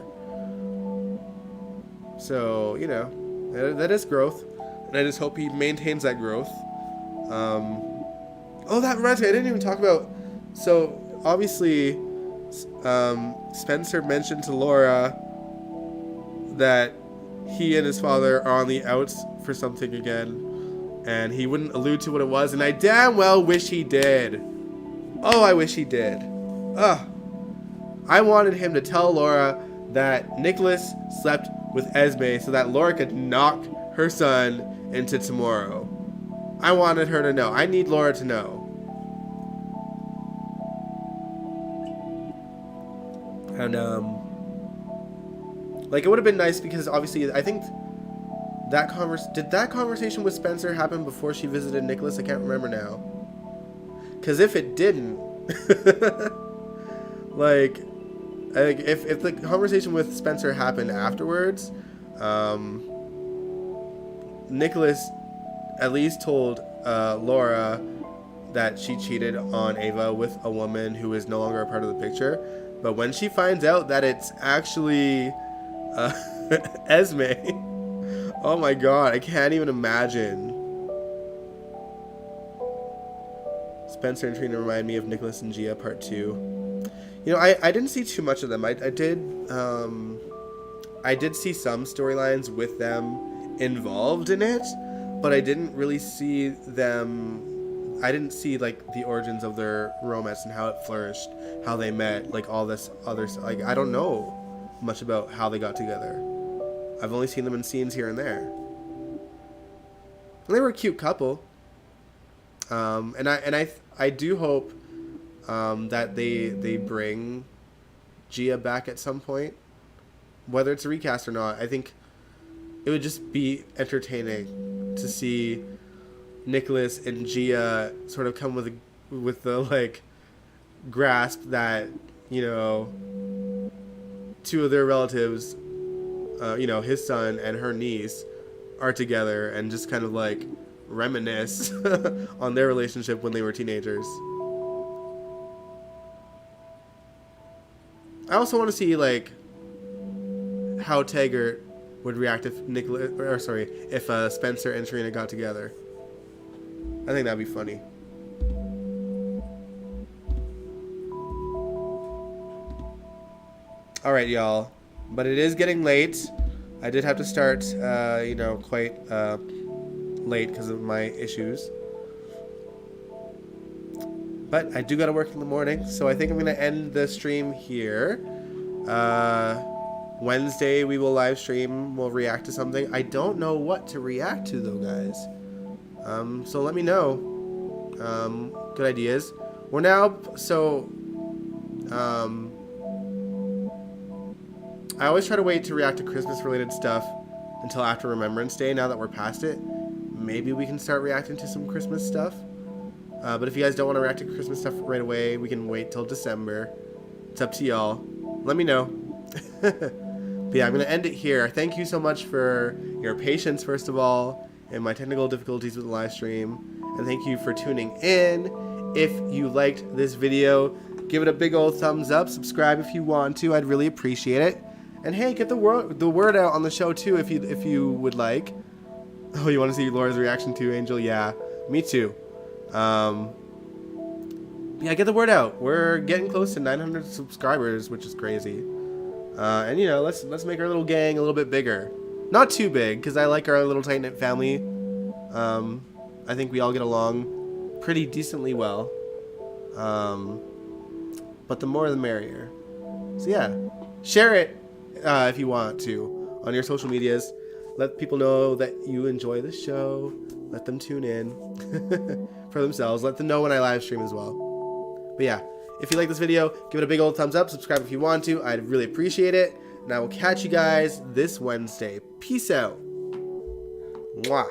So, you know, that is growth, and I just hope he maintains that growth. Oh, that reminds me, I didn't even talk about, so obviously Spencer mentioned to Laura that he and his father are on the outs for something again, And he wouldn't allude to what it was, and I damn well wish he did. Oh, I wish he did. Ugh. I wanted him to tell Laura that Nicholas slept with Esme so that Laura could knock her son into tomorrow. I wanted her to know. I need Laura to know. And, like, it would have been nice because, obviously, I think that did that conversation with Spencer happen before she visited Nicholas? I can't remember now. Because if it didn't, like, I think if the conversation with Spencer happened afterwards, Nicholas at least told Laura that she cheated on Ava with a woman who is no longer a part of the picture. But when she finds out that it's actually Esme, oh my god, I can't even imagine. Spencer and Trina remind me of Nicholas and Gia Part 2. You know, I didn't see too much of them. I did see some storylines with them involved in it, but I didn't really see them. I didn't see, like, the origins of their romance and how it flourished, how they met, like, all this other stuff. Like, I don't know much about how they got together. I've only seen them in scenes here and there. And they were a cute couple. And I do hope that they bring Gia back at some point, whether it's a recast or not. I think it would just be entertaining to see Nicholas and Gia sort of come with the like grasp that, you know, two of their relatives, you know, his son and her niece, are together and just kind of like reminisce on their relationship when they were teenagers. I also want to see, like, how Taggart would react if if Spencer and Trina got together. I think that'd be funny. All right, y'all. But it is getting late. I did have to start, you know, quite late because of my issues. But I do got to work in the morning, so I think I'm going to end the stream here. Wednesday we will live stream. We'll react to something. I don't know what to react to, though, guys. So let me know. Good ideas. We're now, so, I always try to wait to react to Christmas-related stuff until after Remembrance Day. Now that we're past it, maybe we can start reacting to some Christmas stuff. But if you guys don't want to react to Christmas stuff right away, we can wait till December. It's up to y'all. Let me know. But yeah, I'm going to end it here. Thank you so much for your patience, first of all, and my technical difficulties with the live stream. And thank you for tuning in. If you liked this video, give it a big old thumbs up. Subscribe if you want to. I'd really appreciate it. And hey, get the word out on the show too if you would like. Oh, you want to see Laura's reaction to Angel? Yeah, me too. Yeah, get the word out. We're getting close to 900 subscribers, which is crazy. And you know, let's make our little gang a little bit bigger. Not too big, because I like our little tight-knit family. I think we all get along pretty decently well. But the more the merrier. So yeah, share it if you want to on your social medias. Let people know that you enjoy the show. Let them tune in for themselves. Let them know when I live stream as well. But yeah, if you like this video, give it a big old thumbs up. Subscribe if you want to. I'd really appreciate it. And I will catch you guys this Wednesday. Peace out. Mwah.